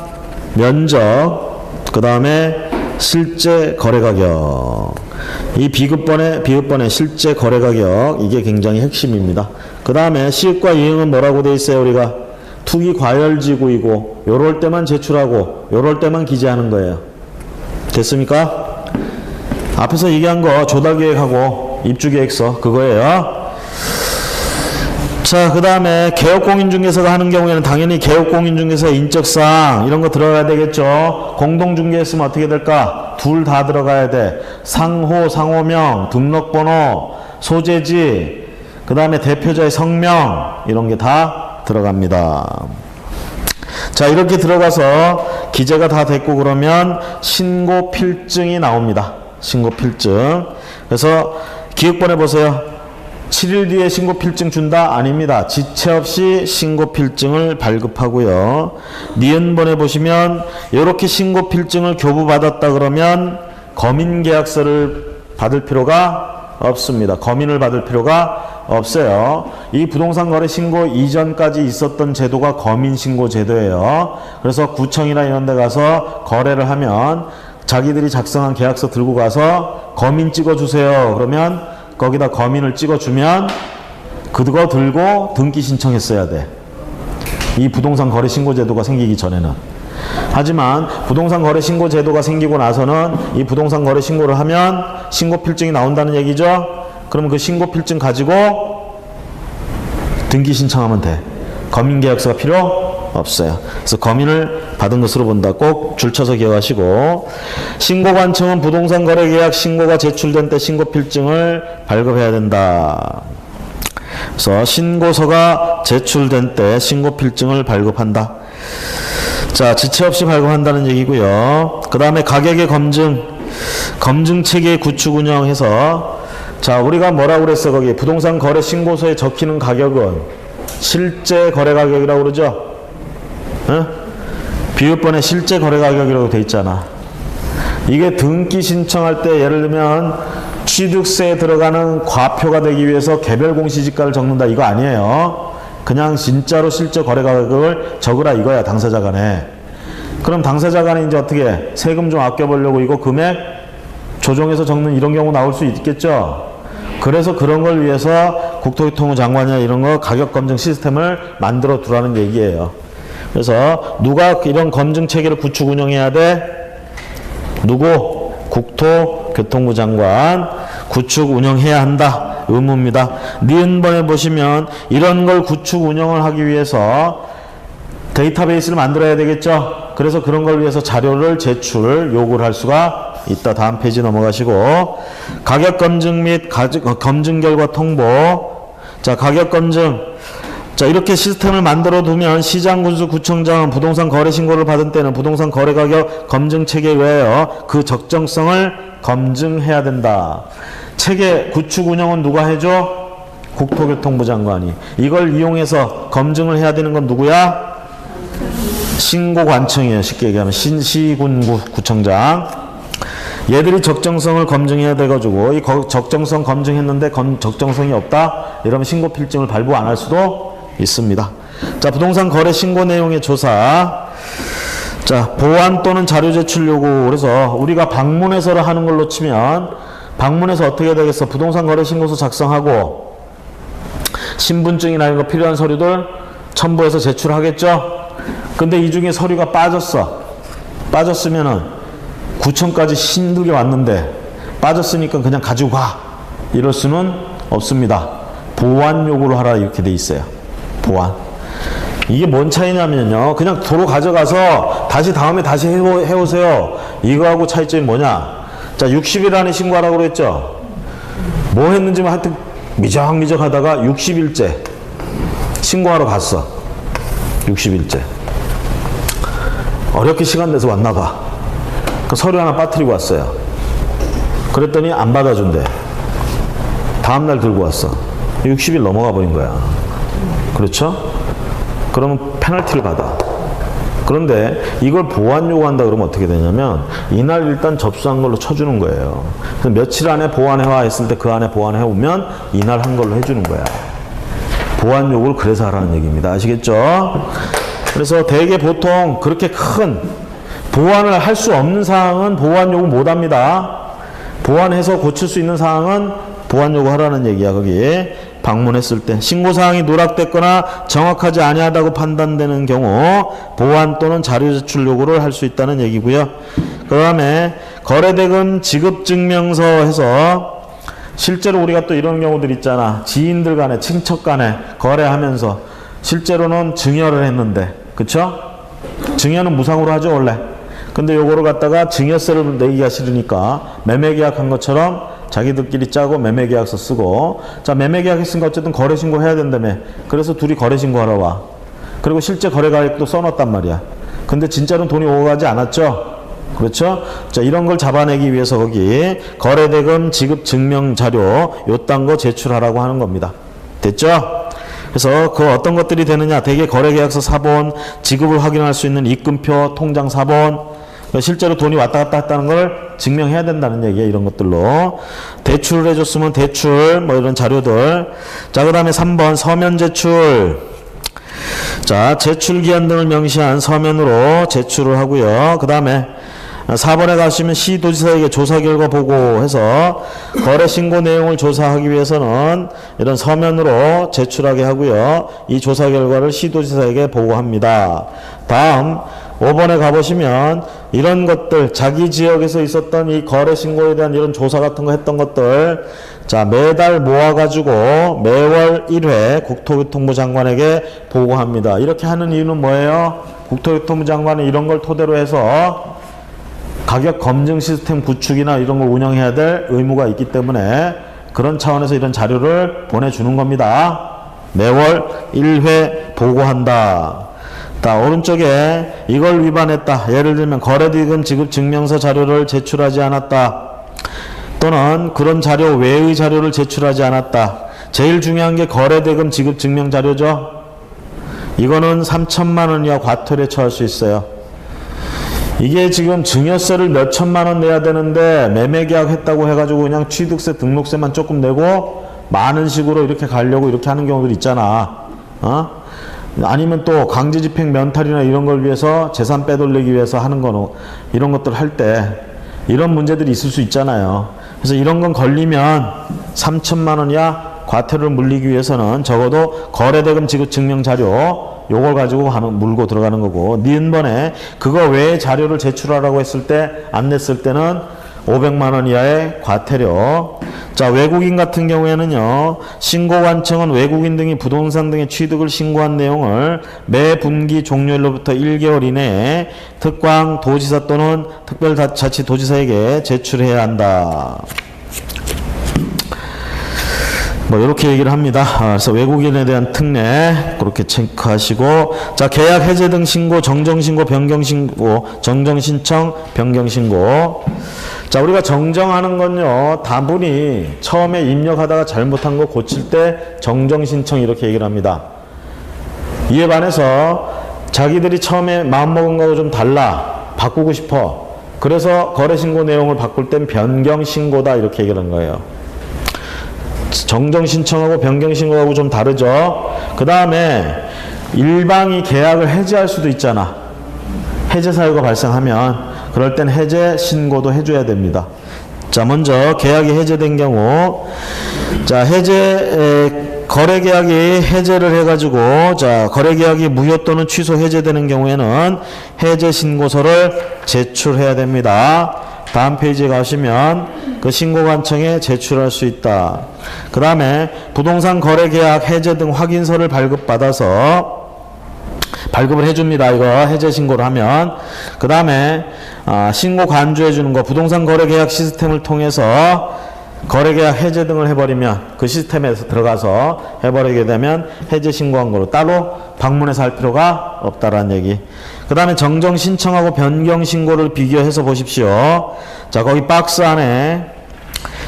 면적, 그 다음에 실제 거래 가격. 이 비읍번의 실제 거래 가격, 이게 굉장히 핵심입니다. 그 다음에 시읍과 이응은 뭐라고 돼 있어요? 우리가 투기 과열지구이고 요럴 때만 제출하고 요럴 때만 기재하는 거예요. 됐습니까? 앞에서 얘기한 거 조달계획하고 입주계획서 그거예요. 자, 그 다음에 개업공인중개사가 하는 경우에는 당연히 개업공인중개사 인적사항 이런 거 들어가야 되겠죠. 공동중개했으면 어떻게 될까? 둘 다 들어가야 돼. 상호, 상호명, 등록번호, 소재지, 그 다음에 대표자의 성명 이런 게 다 들어갑니다. 자, 이렇게 들어가서 기재가 다 됐고 그러면 신고필증이 나옵니다. 신고필증. 그래서 기획본에 보세요. 7일 뒤에 신고필증 준다? 아닙니다. 지체 없이 신고필증을 발급하고요. 니은본에 보시면 이렇게 신고필증을 교부받았다 그러면 검인계약서를 받을 필요가 없습니다. 검인을 받을 필요가 없어요. 이 부동산 거래 신고 이전까지 있었던 제도가 검인신고 제도예요. 그래서 구청이나 이런 데 가서 거래를 하면 자기들이 작성한 계약서 들고 가서 검인 찍어주세요. 그러면 거기다 검인을 찍어주면 그거 들고 등기 신청했어야 돼. 이 부동산 거래 신고 제도가 생기기 전에는. 하지만 부동산 거래 신고 제도가 생기고 나서는 이 부동산 거래 신고를 하면 신고필증이 나온다는 얘기죠. 그러면 그 신고필증 가지고 등기 신청하면 돼. 검인계약서가 필요 없어요. 그래서 검인을 받은 것으로 본다. 꼭 줄쳐서 기억하시고, 신고관청은 부동산 거래 계약 신고가 제출된 때 신고필증을 발급해야 된다. 그래서 신고서가 제출된 때 신고필증을 발급한다. 자, 지체 없이 발급한다는 얘기고요. 그 다음에 가격의 검증체계 구축 운영해서, 자, 우리가 뭐라고 그랬어? 거기 부동산 거래 신고서에 적히는 가격은 실제 거래 가격이라고 그러죠? 어? 비읍번에 실제 거래 가격이라고 돼 있잖아. 이게 등기 신청할 때 예를 들면 취득세에 들어가는 과표가 되기 위해서 개별 공시지가를 적는다 이거 아니에요. 그냥 진짜로 실제 거래 가격을 적으라 이거야, 당사자 간에. 그럼 당사자 간에 이제 어떻게 해? 세금 좀 아껴보려고 이거 금액 조정해서 적는 이런 경우 나올 수 있겠죠. 그래서 그런 걸 위해서 국토교통부 장관이나 이런 거 가격 검증 시스템을 만들어 두라는 얘기예요. 그래서 누가 이런 검증 체계를 구축 운영해야 돼? 누구? 국토교통부 장관 구축 운영해야 한다. 의무입니다. 니은번에 보시면 이런 걸 구축 운영을 하기 위해서 데이터베이스를 만들어야 되겠죠. 그래서 그런 걸 위해서 자료를 제출 요구를 할 수가 이따 다음 페이지 넘어가시고 가격 검증 및 검증 결과 통보. 자, 가격 검증. 자, 이렇게 시스템을 만들어 두면 시장 군수 구청장은 부동산 거래 신고를 받은 때는 부동산 거래 가격 검증 체계에 의하여 그 적정성을 검증해야 된다. 체계 구축 운영은 누가 해줘? 국토교통부 장관이. 이걸 이용해서 검증을 해야 되는 건 누구야? 신고관청이에요. 쉽게 얘기하면 시군구청장. 얘들이 적정성을 검증해야 돼가지고 이 적정성 검증했는데 적정성이 없다? 이러면 신고필증을 발부 안 할 수도 있습니다. 자, 부동산 거래 신고 내용의 조사. 자, 보완 또는 자료 제출 요구. 그래서 우리가 방문해서를 하는 걸로 치면 방문해서 어떻게 되겠어? 부동산 거래 신고서 작성하고 신분증이나 이런 거 필요한 서류들 첨부해서 제출하겠죠? 근데 이 중에 서류가 빠졌으면은 구청까지 힘들게 왔는데 빠졌으니까 그냥 가지고 가. 이럴 수는 없습니다. 보완 요구를 하라 이렇게 돼 있어요. 보완. 이게 뭔 차이냐면요. 그냥 도로 가져가서 다음에 다시 해오세요. 이거하고 차이점이 뭐냐. 자, 60일 안에 신고하라고 그랬죠. 뭐 했는지만 하여튼 미적미적 하다가 60일째 신고하러 갔어. 60일째. 어렵게 시간 내서 왔나 봐. 그 서류 하나 빠뜨리고 왔어요. 그랬더니 안 받아준대. 다음날 들고 왔어. 60일 넘어가 버린 거야. 그렇죠? 그러면 페널티를 받아. 그런데 이걸 보완 요구한다 그러면 어떻게 되냐면 이날 일단 접수한 걸로 쳐주는 거예요. 그래서 며칠 안에 보완해와 했을 때 그 안에 보완해 오면 이날 한 걸로 해주는 거야. 보완 요구를 그래서 하라는 얘기입니다. 아시겠죠? 그래서 대개 보통 그렇게 큰 보완을 할 수 없는 사항은 보완 요구 못 합니다. 보완해서 고칠 수 있는 사항은 보완 요구 하라는 얘기야. 거기 방문했을 때 신고사항이 누락됐거나 정확하지 아니하다고 판단되는 경우 보완 또는 자료 제출 요구를 할 수 있다는 얘기고요. 그 다음에 거래대금 지급증명서 해서 실제로 우리가 또 이런 경우들 있잖아. 지인들 간에 친척 간에 거래하면서 실제로는 증여를 했는데 그쵸? 증여는 무상으로 하죠 원래. 근데 요거를 갖다가 증여세를 내기가 싫으니까 매매계약한 것처럼 자기들끼리 짜고 매매계약서 쓰고. 자, 매매계약 했으니까 어쨌든 거래신고 해야 된다며. 그래서 둘이 거래신고 하러 와. 그리고 실제 거래가액도 써놨단 말이야. 근데 진짜로는 돈이 오고 가지 않았죠? 그렇죠? 자, 이런 걸 잡아내기 위해서 거기 거래대금 지급 증명 자료 요딴 거 제출하라고 하는 겁니다. 됐죠? 그래서 그 어떤 것들이 되느냐. 대개 거래계약서 사본, 지급을 확인할 수 있는 입금표, 통장 사본, 실제로 돈이 왔다 갔다 했다는 걸 증명해야 된다는 얘기예요. 이런 것들로. 대출을 해줬으면 대출 뭐 이런 자료들. 자, 그 다음에 3번 서면 제출. 자, 제출기한 등을 명시한 서면으로 제출을 하고요. 그 다음에 4번에 가시면 시도지사에게 조사 결과 보고해서 거래 신고 내용을 조사하기 위해서는 이런 서면으로 제출하게 하고요. 이 조사 결과를 시도지사에게 보고합니다. 다음 5번에 가보시면 이런 것들 자기 지역에서 있었던 이 거래 신고에 대한 이런 조사 같은 거 했던 것들 자 매달 모아가지고 매월 1회 국토교통부 장관에게 보고합니다. 이렇게 하는 이유는 뭐예요? 국토교통부 장관은 이런 걸 토대로 해서 가격 검증 시스템 구축이나 이런 걸 운영해야 될 의무가 있기 때문에 그런 차원에서 이런 자료를 보내주는 겁니다. 매월 1회 보고한다. 자, 오른쪽에 이걸 위반했다. 예를 들면 거래대금 지급 증명서 자료를 제출하지 않았다. 또는 그런 자료 외의 자료를 제출하지 않았다. 제일 중요한 게 거래대금 지급 증명 자료죠. 이거는 3천만 원 이하 과태료에 처할 수 있어요. 이게 지금 증여세를 몇 천만 원 내야 되는데 매매계약 했다고 해가지고 그냥 취득세 등록세만 조금 내고 많은 식으로 이렇게 가려고 이렇게 하는 경우들 있잖아. 아니면 또 강제집행 면탈이나 이런 걸 위해서 재산 빼돌리기 위해서 하는 거는 이런 것들 할 때 이런 문제들이 있을 수 있잖아요. 그래서 이런 건 걸리면 3천만 원 이하 과태료를 물리기 위해서는 적어도 거래대금 지급 증명 자료 요걸 가지고 물고 들어가는 거고, 니은번에 그거 외에 자료를 제출하라고 했을 때 안 냈을 때는 500만 원 이하의 과태료. 자, 외국인 같은 경우에는요, 신고관청은 외국인 등이 부동산 등의 취득을 신고한 내용을 매 분기 종료일로부터 1개월 이내에 특광 도지사 또는 특별자치도지사에게 제출해야 한다. 뭐 이렇게 얘기를 합니다. 그래서 외국인에 대한 특례 그렇게 체크하시고, 자, 계약 해제 등 신고, 정정신고, 변경신고, 정정신청, 변경신고. 자, 우리가 정정하는 건요, 다분히 처음에 입력하다가 잘못한 거 고칠 때 정정신청 이렇게 얘기를 합니다. 이에 반해서 자기들이 처음에 마음먹은 거하고 좀 달라, 바꾸고 싶어, 그래서 거래신고 내용을 바꿀 땐 변경신고다 이렇게 얘기를 하는 거예요. 정정신청하고 변경신고하고 좀 다르죠. 그 다음에 일방이 계약을 해지할 수도 있잖아. 해제 사유가 발생하면 그럴 땐 해제 신고도 해줘야 됩니다. 자, 먼저 계약이 해제된 경우, 자, 거래계약이 해제를 해가지고, 자, 거래계약이 무효 또는 취소 해제되는 경우에는 해제 신고서를 제출해야 됩니다. 다음 페이지에 가시면 그 신고관청에 제출할 수 있다. 그 다음에 부동산 거래계약 해제 등 확인서를 발급받아서 발급을 해줍니다. 이거 해제 신고를 하면. 그 다음에 신고 간주해 주는 거, 부동산 거래계약 시스템을 통해서 거래계약 해제 등을 해버리면, 그 시스템에서 들어가서 해버리게 되면 해제 신고한 거로 따로 방문해서 할 필요가 없다라는 얘기. 그 다음에 정정 신청하고 변경 신고를 비교해서 보십시오. 자, 거기 박스 안에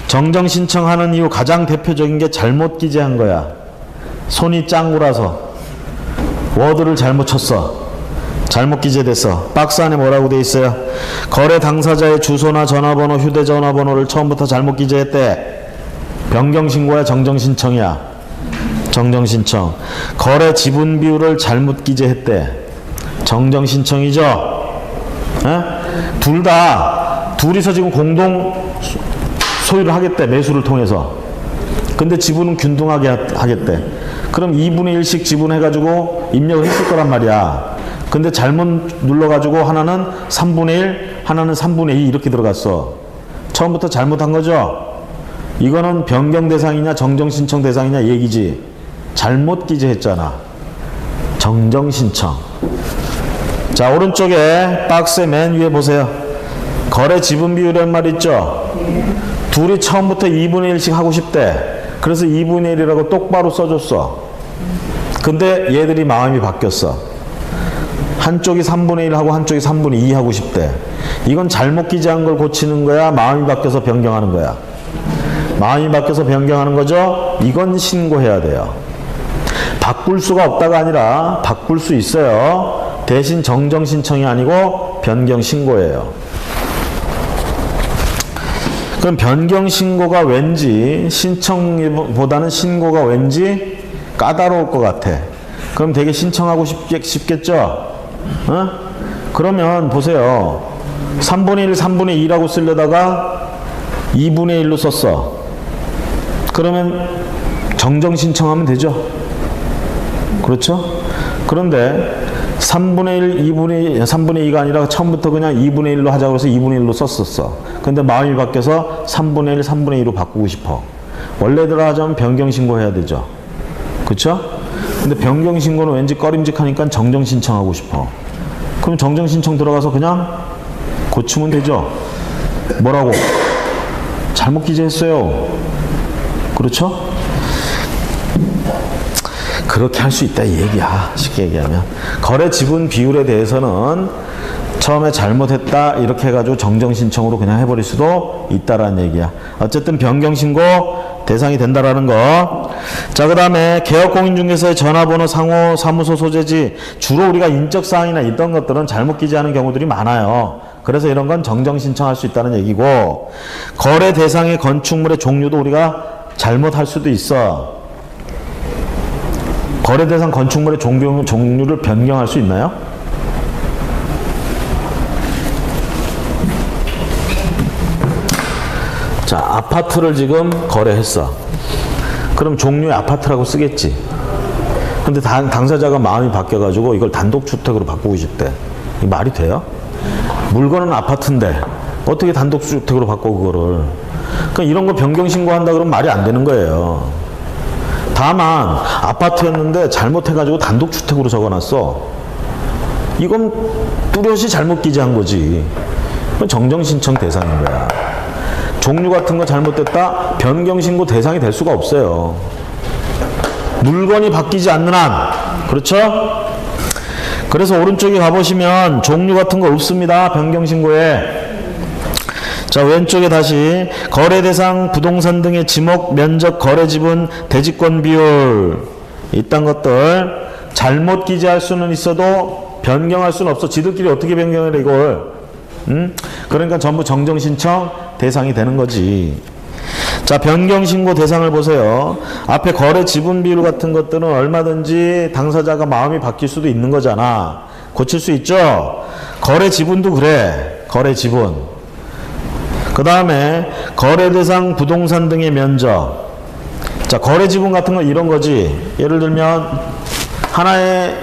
정정 신청하는 이유 가장 대표적인 게 잘못 기재한 거야. 손이 짱구라서 워드를 잘못 쳤어. 잘못 기재됐어. 박스 안에 뭐라고 돼 있어요? 거래 당사자의 주소나 전화번호, 휴대전화번호를 처음부터 잘못 기재했대. 변경신고야, 정정신청이야? 정정신청. 거래 지분 비율을 잘못 기재했대. 정정신청이죠? 둘이서 지금 공동 소유를 하겠대. 매수를 통해서. 근데 지분은 균등하게 하겠대. 그럼 2분의 1씩 지분해가지고 입력을 했을 거란 말이야. 근데 잘못 눌러가지고 하나는 3분의 1, 하나는 3분의 2 이렇게 들어갔어. 처음부터 잘못한 거죠? 이거는 변경 대상이냐 정정신청 대상이냐 얘기지. 잘못 기재했잖아. 정정신청. 자, 오른쪽에 박스의 맨 위에 보세요. 거래 지분 비율이란 말 있죠? 둘이 처음부터 2분의 1씩 하고 싶대. 그래서 2분의 1이라고 똑바로 써줬어. 근데 얘들이 마음이 바뀌었어. 한쪽이 3분의 1 하고 한쪽이 3분의 2 하고 싶대. 이건 잘못 기재한 걸 고치는 거야? 마음이 바뀌어서 변경하는 거야? 마음이 바뀌어서 변경하는 거죠? 이건 신고해야 돼요. 바꿀 수가 없다가 아니라 바꿀 수 있어요. 대신 정정 신청이 아니고 변경 신고예요. 그럼 변경 신고가 왠지 신청보다는 신고가 왠지 까다로울 것 같아. 그럼 되게 신청하고 싶겠죠? 그러면 보세요. 3분의 1, 3분의 2라고 쓰려다가 2분의 1로 썼어. 그러면 정정 신청하면 되죠? 그렇죠? 그런데 3분의 1, 3분의 2가 아니라 처음부터 그냥 2분의 1로 하자고 해서 2분의 1로 썼었어. 근데 마음이 바뀌어서 3분의 1, 3분의 2로 바꾸고 싶어. 원래대로 하자면 변경 신고해야 되죠. 그쵸? 근데 변경 신고는 왠지 꺼림직하니까 정정 신청하고 싶어. 그럼 정정 신청 들어가서 그냥 고치면 되죠. 뭐라고? 잘못 기재했어요. 그렇죠? 그렇게 할 수 있다 이 얘기야. 쉽게 얘기하면 거래 지분 비율에 대해서는 처음에 잘못했다 이렇게 해가지고 정정 신청으로 그냥 해버릴 수도 있다라는 얘기야. 어쨌든 변경 신고 대상이 된다라는 거. 자, 그 다음에 개업공인중개사의 전화번호, 상호, 사무소 소재지, 주로 우리가 인적사항이나 있던 것들은 잘못 기재하는 경우들이 많아요. 그래서 이런 건 정정 신청할 수 있다는 얘기고, 거래 대상의 건축물의 종류도 우리가 잘못할 수도 있어. 거래 대상 건축물의 종류를 변경할 수 있나요? 자, 아파트를 지금 거래했어. 그럼 종류의 아파트라고 쓰겠지. 근데 당사자가 마음이 바뀌어가지고 이걸 단독주택으로 바꾸고 싶대. 이 말이 돼요? 물건은 아파트인데 어떻게 단독주택으로 바꿔 그거를. 그러니까 이런 거 변경 신고한다 그러면 말이 안 되는 거예요. 다만 아파트였는데 잘못해가지고 단독주택으로 적어놨어. 이건 뚜렷이 잘못 기재한 거지. 그건 정정신청 대상인 거야. 종류 같은 거 잘못됐다, 변경신고 대상이 될 수가 없어요. 물건이 바뀌지 않는 한. 그렇죠? 그래서 오른쪽에 가보시면 종류 같은 거 없습니다. 변경신고에. 자, 왼쪽에 다시 거래 대상 부동산 등의 지목, 면적, 거래 지분, 대지권 비율 이딴 것들 잘못 기재할 수는 있어도 변경할 수는 없어. 지들끼리 어떻게 변경을 해 이걸. 그러니까 전부 정정신청 대상이 되는 거지. 자, 변경신고 대상을 보세요. 앞에 거래 지분 비율 같은 것들은 얼마든지 당사자가 마음이 바뀔 수도 있는 거잖아. 고칠 수 있죠. 거래 지분도 그래. 거래 지분. 그 다음에 거래 대상 부동산 등의 면적. 자, 거래 지분 같은 건 이런 거지. 예를 들면 하나의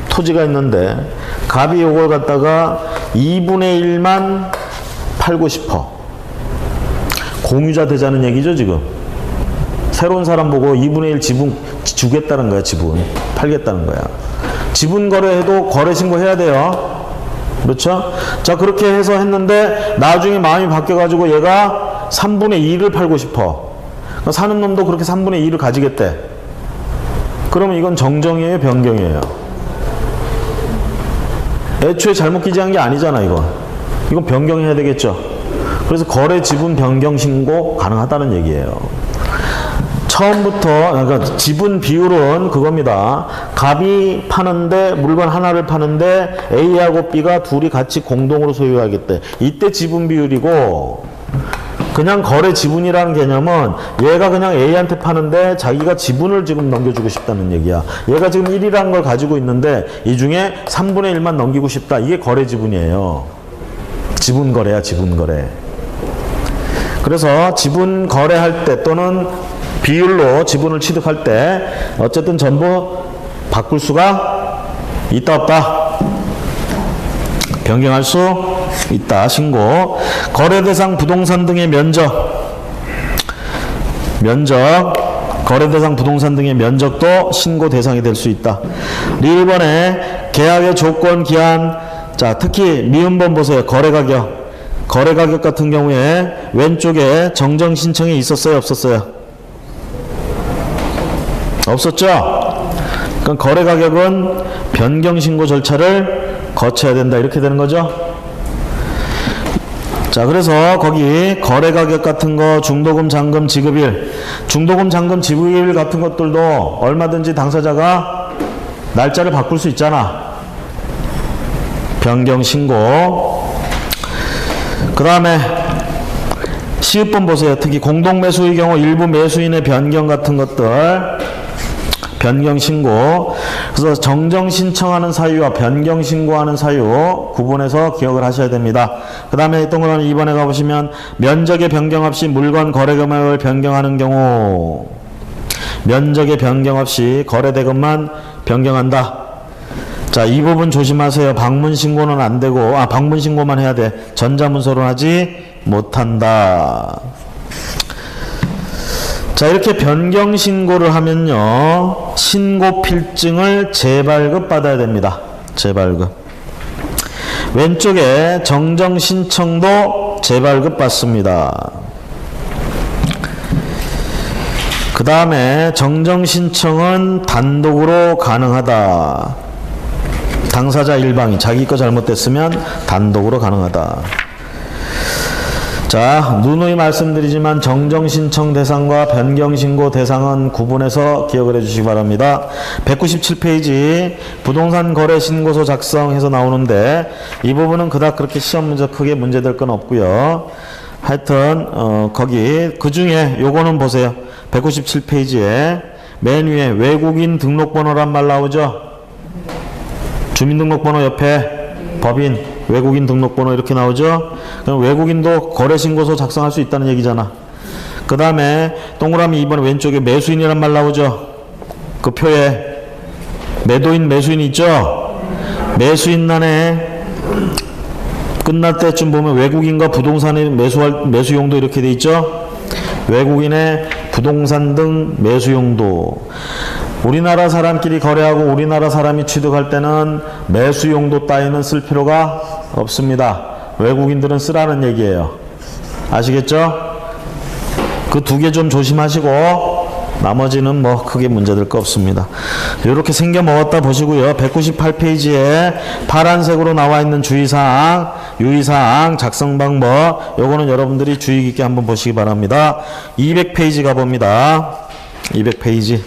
토지가 있는데 갑이 요걸 갖다가 2분의 1만 팔고 싶어. 공유자 되자는 얘기죠 지금. 새로운 사람 보고 2분의 1 지분 주겠다는 거야. 지분 팔겠다는 거야. 지분 거래해도 거래 신고해야 돼요. 그렇죠? 자, 그렇게 해서 했는데 나중에 마음이 바뀌어가지고 얘가 3분의 2를 팔고 싶어. 그러니까 사는 놈도 그렇게 3분의 2를 가지겠대. 그러면 이건 정정이에요, 변경이에요? 애초에 잘못 기재한 게 아니잖아. 이건 변경해야 되겠죠. 그래서 거래 지분 변경 신고 가능하다는 얘기예요. 처음부터 그러니까 지분 비율은 그겁니다. 갑이 파는데 물건 하나를 파는데 A하고 B가 둘이 같이 공동으로 소유하겠대. 이때 지분 비율이고, 그냥 거래 지분이라는 개념은 얘가 그냥 A한테 파는데 자기가 지분을 지금 넘겨주고 싶다는 얘기야. 얘가 지금 1이라는 걸 가지고 있는데 이 중에 3분의 1만 넘기고 싶다. 이게 거래 지분이에요. 지분 거래야, 지분 거래. 그래서 지분 거래할 때 또는 비율로 지분을 취득할 때 어쨌든 전부 바꿀 수가 있다 없다? 변경할 수 있다. 신고. 거래 대상 부동산 등의 면적. 거래 대상 부동산 등의 면적도 신고 대상이 될 수 있다. 1번에 계약의 조건, 기한. 자, 특히 미음번 보세요. 거래 가격. 거래 가격 같은 경우에 왼쪽에 정정 신청이 있었어요, 없었어요? 없었죠? 그러니까 거래 가격은 변경 신고 절차를 거쳐야 된다. 이렇게 되는 거죠. 자, 그래서 거기 거래 가격 같은 거, 중도금, 잔금, 지급일, 중도금, 잔금, 지급일 같은 것들도 얼마든지 당사자가 날짜를 바꿀 수 있잖아. 변경 신고. 그 다음에 시읍번 보세요. 특히 공동매수의 경우 일부 매수인의 변경 같은 것들 변경 신고. 그래서 정정 신청하는 사유와 변경 신고하는 사유 구분해서 기억을 하셔야 됩니다. 그 다음에 동그라미 2번에 가보시면 면적의 변경 없이 물건 거래 금액을 변경하는 경우, 면적의 변경 없이 거래 대금만 변경한다. 자, 이 부분 조심하세요. 방문 신고는 안 되고, 방문 신고만 해야 돼. 전자문서로 하지 못한다. 자, 이렇게 변경 신고를 하면요, 신고 필증을 재발급 받아야 됩니다. 재발급. 왼쪽에 정정 신청도 재발급 받습니다. 그 다음에 정정 신청은 단독으로 가능하다. 당사자 일방이 자기 거 잘못됐으면 단독으로 가능하다. 자, 누누이 말씀드리지만 정정신청 대상과 변경신고 대상은 구분해서 기억을 해주시기 바랍니다. 197페이지 부동산 거래 신고서 작성해서 나오는데 이 부분은 그닥 그렇게 시험 문제 크게 문제될 건 없고요. 하여튼 거기 그 중에 요거는 보세요. 197페이지에 맨 위에 외국인 등록번호란 말 나오죠. 주민등록번호 옆에 법인 외국인 등록번호 이렇게 나오죠. 그럼 외국인도 거래신고서 작성할 수 있다는 얘기잖아. 그 다음에 동그라미 2번 왼쪽에 매수인이란 말 나오죠. 그 표에 매도인 매수인 있죠. 매수인란에 끝날 때쯤 보면 외국인과 부동산의 매수용도 이렇게 돼 있죠. 외국인의 부동산 등 매수 용도. 우리나라 사람끼리 거래하고 우리나라 사람이 취득할 때는 매수 용도 따위는 쓸 필요가 없습니다. 외국인들은 쓰라는 얘기예요. 아시겠죠? 그 두 개 좀 조심하시고 나머지는 뭐 크게 문제될 거 없습니다. 이렇게 생겨 먹었다 보시고요. 198페이지에 파란색으로 나와 있는 주의사항, 유의사항, 작성 방법, 요거는 여러분들이 주의 깊게 한번 보시기 바랍니다. 200페이지 가봅니다. 200페이지.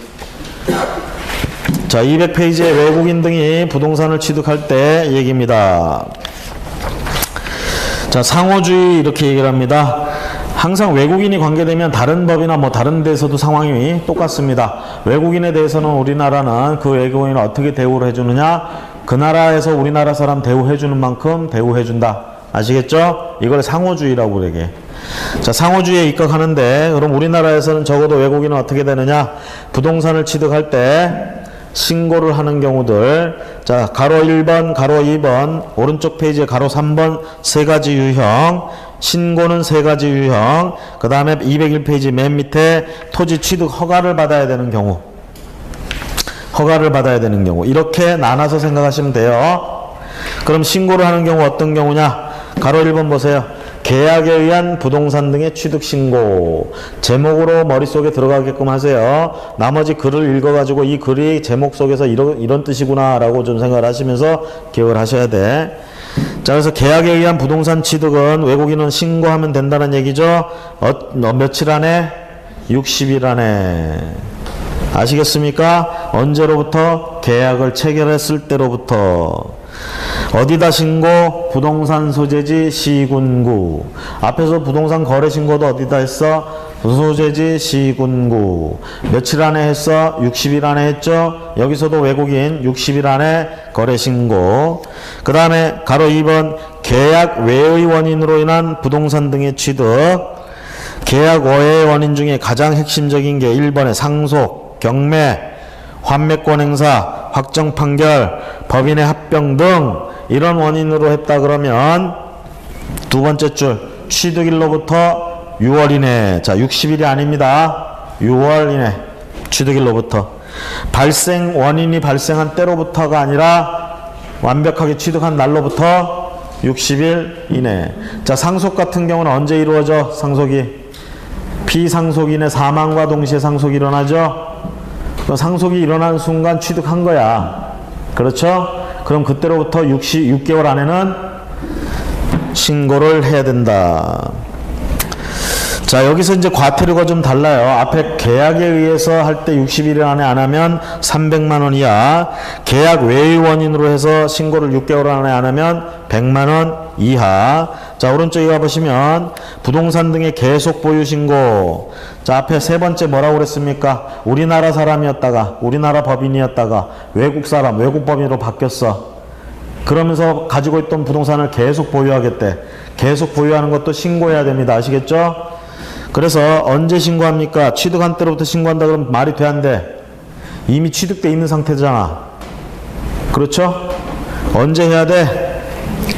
자, 200페이지에 외국인 등이 부동산을 취득할 때 얘기입니다. 자, 상호주의 이렇게 얘기를 합니다. 항상 외국인이 관계되면 다른 법이나 뭐 다른 데서도 상황이 똑같습니다. 외국인에 대해서는 우리나라는 그 외국인을 어떻게 대우를 해주느냐, 그 나라에서 우리나라 사람 대우해주는 만큼 대우해준다. 아시겠죠? 이걸 상호주의라고 그러게. 자, 상호주의에 입각하는데, 그럼 우리나라에서는 적어도 외국인은 어떻게 되느냐, 부동산을 취득할 때 신고를 하는 경우들. 자, 가로 1번, 가로 2번, 오른쪽 페이지에 가로 3번 세 가지 유형. 신고는 세 가지 유형. 그 다음에 201페이지 맨 밑에 토지 취득 허가를 받아야 되는 경우. 허가를 받아야 되는 경우. 이렇게 나눠서 생각하시면 돼요. 그럼 신고를 하는 경우 어떤 경우냐? 가로 1번 보세요. 계약에 의한 부동산 등의 취득 신고. 제목으로 머릿속에 들어가게끔 하세요. 나머지 글을 읽어가지고 이 글이 제목 속에서 이런 뜻이구나 라고 좀 생각을 하시면서 기억을 하셔야 돼. 자, 그래서 계약에 의한 부동산 취득은 외국인은 신고하면 된다는 얘기죠. 며칠 안에? 60일 안에. 아시겠습니까? 언제로부터? 계약을 체결했을 때로부터. 어디다 신고? 부동산 소재지 시군구. 앞에서 부동산 거래 신고도 어디다 했어? 소재지 시군구. 며칠 안에 했어? 60일 안에 했죠? 여기서도 외국인 60일 안에 거래 신고. 그 다음에 가로 2번 계약 외의 원인으로 인한 부동산 등의 취득. 계약 외의 원인 중에 가장 핵심적인 게 1번의 상속, 경매, 환매권 행사, 확정 판결, 법인의 합병 등 이런 원인으로 했다 그러면 두 번째 줄 취득일로부터 6월 이내. 자, 60일이 아닙니다. 6월 이내. 취득일로부터. 원인이 발생한 때로부터가 아니라 완벽하게 취득한 날로부터 60일 이내. 자, 상속 같은 경우는 언제 이루어져? 상속이. 피상속인의 사망과 동시에 상속이 일어나죠? 상속이 일어난 순간 취득한 거야. 그렇죠? 그럼 그때로부터 6개월 안에는 신고를 해야 된다. 자, 여기서 이제 과태료가 좀 달라요. 앞에 계약에 의해서 할 때 60일 안에 안 하면 300만 원 이하, 계약 외의 원인으로 해서 신고를 6개월 안에 안 하면 100만 원 이하. 자, 오른쪽에 가보시면 부동산 등의 계속 보유 신고. 자, 앞에 세 번째 뭐라고 그랬습니까? 우리나라 사람이었다가, 우리나라 법인이었다가 외국 사람, 외국 법인으로 바뀌었어. 그러면서 가지고 있던 부동산을 계속 보유하겠대. 계속 보유하는 것도 신고해야 됩니다. 아시겠죠? 그래서 언제 신고합니까? 취득한 때로부터 신고한다 그러면 말이 돼, 안 돼? 이미 취득돼 있는 상태잖아. 그렇죠? 언제 해야 돼?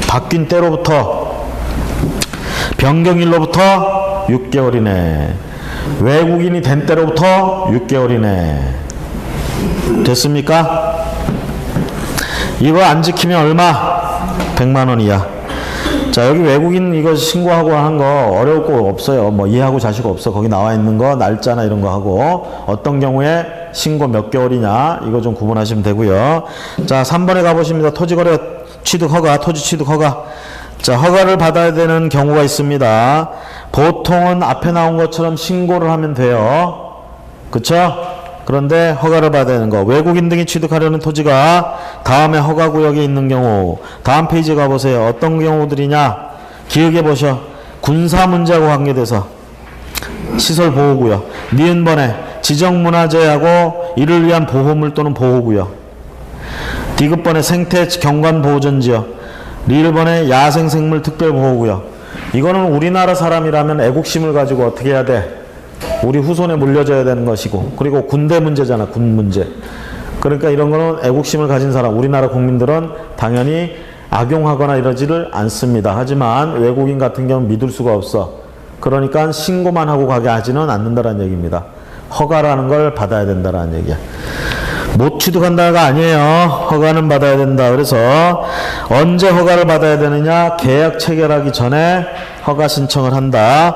바뀐 때로부터, 변경일로부터 6개월 이내, 외국인이 된 때로부터 6개월 이내. 됐습니까? 이거 안 지키면 얼마? 100만 원 이하. 자, 여기 외국인 이거 신고하고 한 거 어려울 거 없어요. 뭐 이해하고 자시고 없어. 거기 나와 있는 거 날짜나 이런 거 하고 어떤 경우에 신고 몇 개월이냐 이거 좀 구분하시면 되고요. 자, 3번에 가보십니다. 토지거래 취득 허가, 토지 취득 허가. 자, 허가를 받아야 되는 경우가 있습니다. 보통은 앞에 나온 것처럼 신고를 하면 돼요. 그쵸? 그런데 허가를 받아야 되는 거. 외국인 등이 취득하려는 토지가 다음에 허가구역에 있는 경우. 다음 페이지 가보세요. 어떤 경우들이냐. 기억해 보셔. 군사 문제하고 관계돼서. 시설보호구역. 니은번에 지정문화재하고 이를 위한 보호물 또는 보호구역. 디귿번에 생태 경관보호전지역. 리을번에 야생생물 특별보호구역. 이거는 우리나라 사람이라면 애국심을 가지고 어떻게 해야 돼? 우리 후손에 물려줘야 되는 것이고, 그리고 군대 문제잖아. 군 문제. 그러니까 이런 거는 애국심을 가진 사람, 우리나라 국민들은 당연히 악용하거나 이러지를 않습니다. 하지만 외국인 같은 경우는 믿을 수가 없어. 그러니까 신고만 하고 가게 하지는 않는다는 얘기입니다. 허가라는 걸 받아야 된다는 얘기야. 못 취득한다가 아니에요. 허가는 받아야 된다. 그래서 언제 허가를 받아야 되느냐? 계약 체결하기 전에 허가 신청을 한다.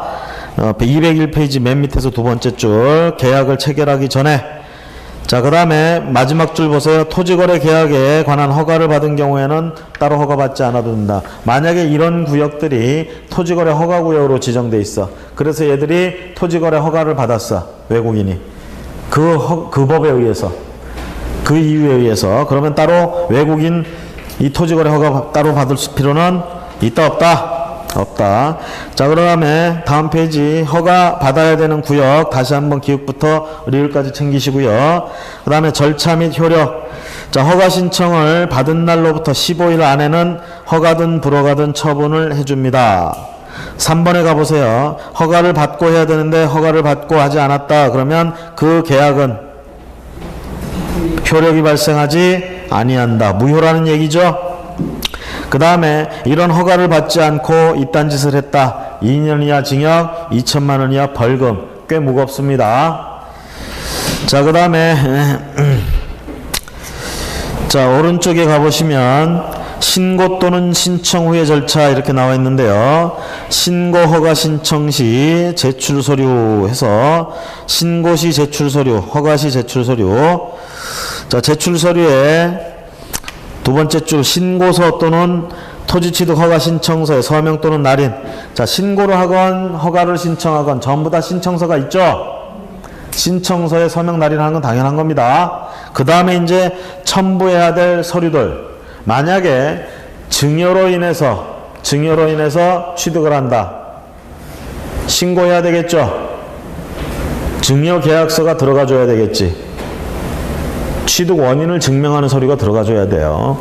201페이지 맨 밑에서 두 번째 줄, 계약을 체결하기 전에. 자, 그 다음에 마지막 줄 보세요. 토지거래 계약에 관한 허가를 받은 경우에는 따로 허가받지 않아도 된다. 만약에 이런 구역들이 토지거래 허가구역으로 지정돼 있어. 그래서 얘들이 토지거래 허가를 받았어. 외국인이. 그 법에 의해서. 그 이유에 의해서. 그러면 따로 외국인 이 토지거래 허가 따로 받을 필요는 있다 없다? 없다. 자, 그 다음에 다음 페이지 허가 받아야 되는 구역 다시 한번 기역부터 리을까지 챙기시고요. 그 다음에 절차 및 효력. 자, 허가 신청을 받은 날로부터 15일 안에는 허가든 불허가든 처분을 해줍니다. 3번에 가보세요. 허가를 받고 해야 되는데 허가를 받고 하지 않았다. 그러면 그 계약은 효력이 발생하지 아니한다. 무효라는 얘기죠. 그 다음에 이런 허가를 받지 않고 이딴 짓을 했다. 2년 이하 징역, 2천만 원 이하 벌금. 꽤 무겁습니다. 자, 그 다음에 자, 오른쪽에 가보시면 신고 또는 신청 후의 절차 이렇게 나와 있는데요. 신고 허가 신청 시 제출 서류 해서 신고 시 제출 서류, 허가 시 제출 서류. 자, 제출 서류에 두 번째 줄 신고서 또는 토지취득 허가 신청서에 서명 또는 날인. 자, 신고를 하건 허가를 신청하건 전부 다 신청서가 있죠. 신청서에 서명 날인하는 건 당연한 겁니다. 그 다음에 이제 첨부해야 될 서류들. 만약에 증여로 인해서 취득을 한다. 신고해야 되겠죠. 증여 계약서가 들어가 줘야 되겠지. 취득 원인을 증명하는 서류가 들어가 줘야 돼요.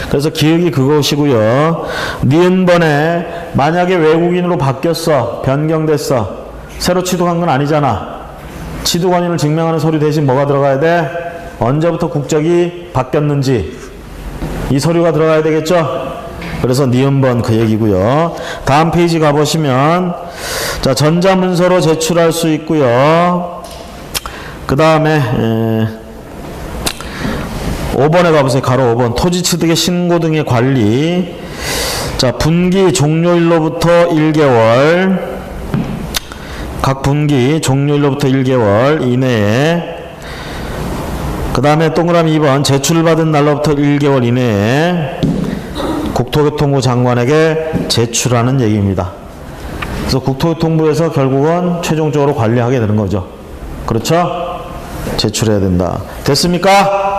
그래서 기억이 그것이고요. 니은 번에 만약에 외국인으로 바뀌었어. 변경됐어. 새로 취득한 건 아니잖아. 취득 원인을 증명하는 서류 대신 뭐가 들어가야 돼? 언제부터 국적이 바뀌었는지 이 서류가 들어가야 되겠죠. 그래서 니은 번 그 얘기고요. 다음 페이지 가보시면 자, 전자문서로 제출할 수 있고요. 그 다음에 5번에 가보세요. 가로 5번. 토지 취득의 신고 등의 관리. 자, 분기 종료일로부터 1개월. 각 분기 종료일로부터 1개월 이내에. 그 다음에 동그라미 2번. 제출받은 날로부터 1개월 이내에 국토교통부 장관에게 제출하는 얘기입니다. 그래서 국토교통부에서 결국은 최종적으로 관리하게 되는 거죠. 그렇죠? 제출해야 된다. 됐습니까?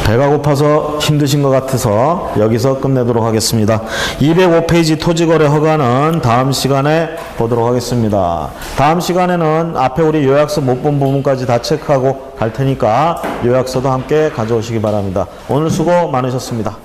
배가 고파서 힘드신 것 같아서 여기서 끝내도록 하겠습니다. 205페이지 토지거래 허가는 다음 시간에 보도록 하겠습니다. 다음 시간에는 앞에 우리 요약서 못 본 부분까지 다 체크하고 갈 테니까 요약서도 함께 가져오시기 바랍니다. 오늘 수고 많으셨습니다.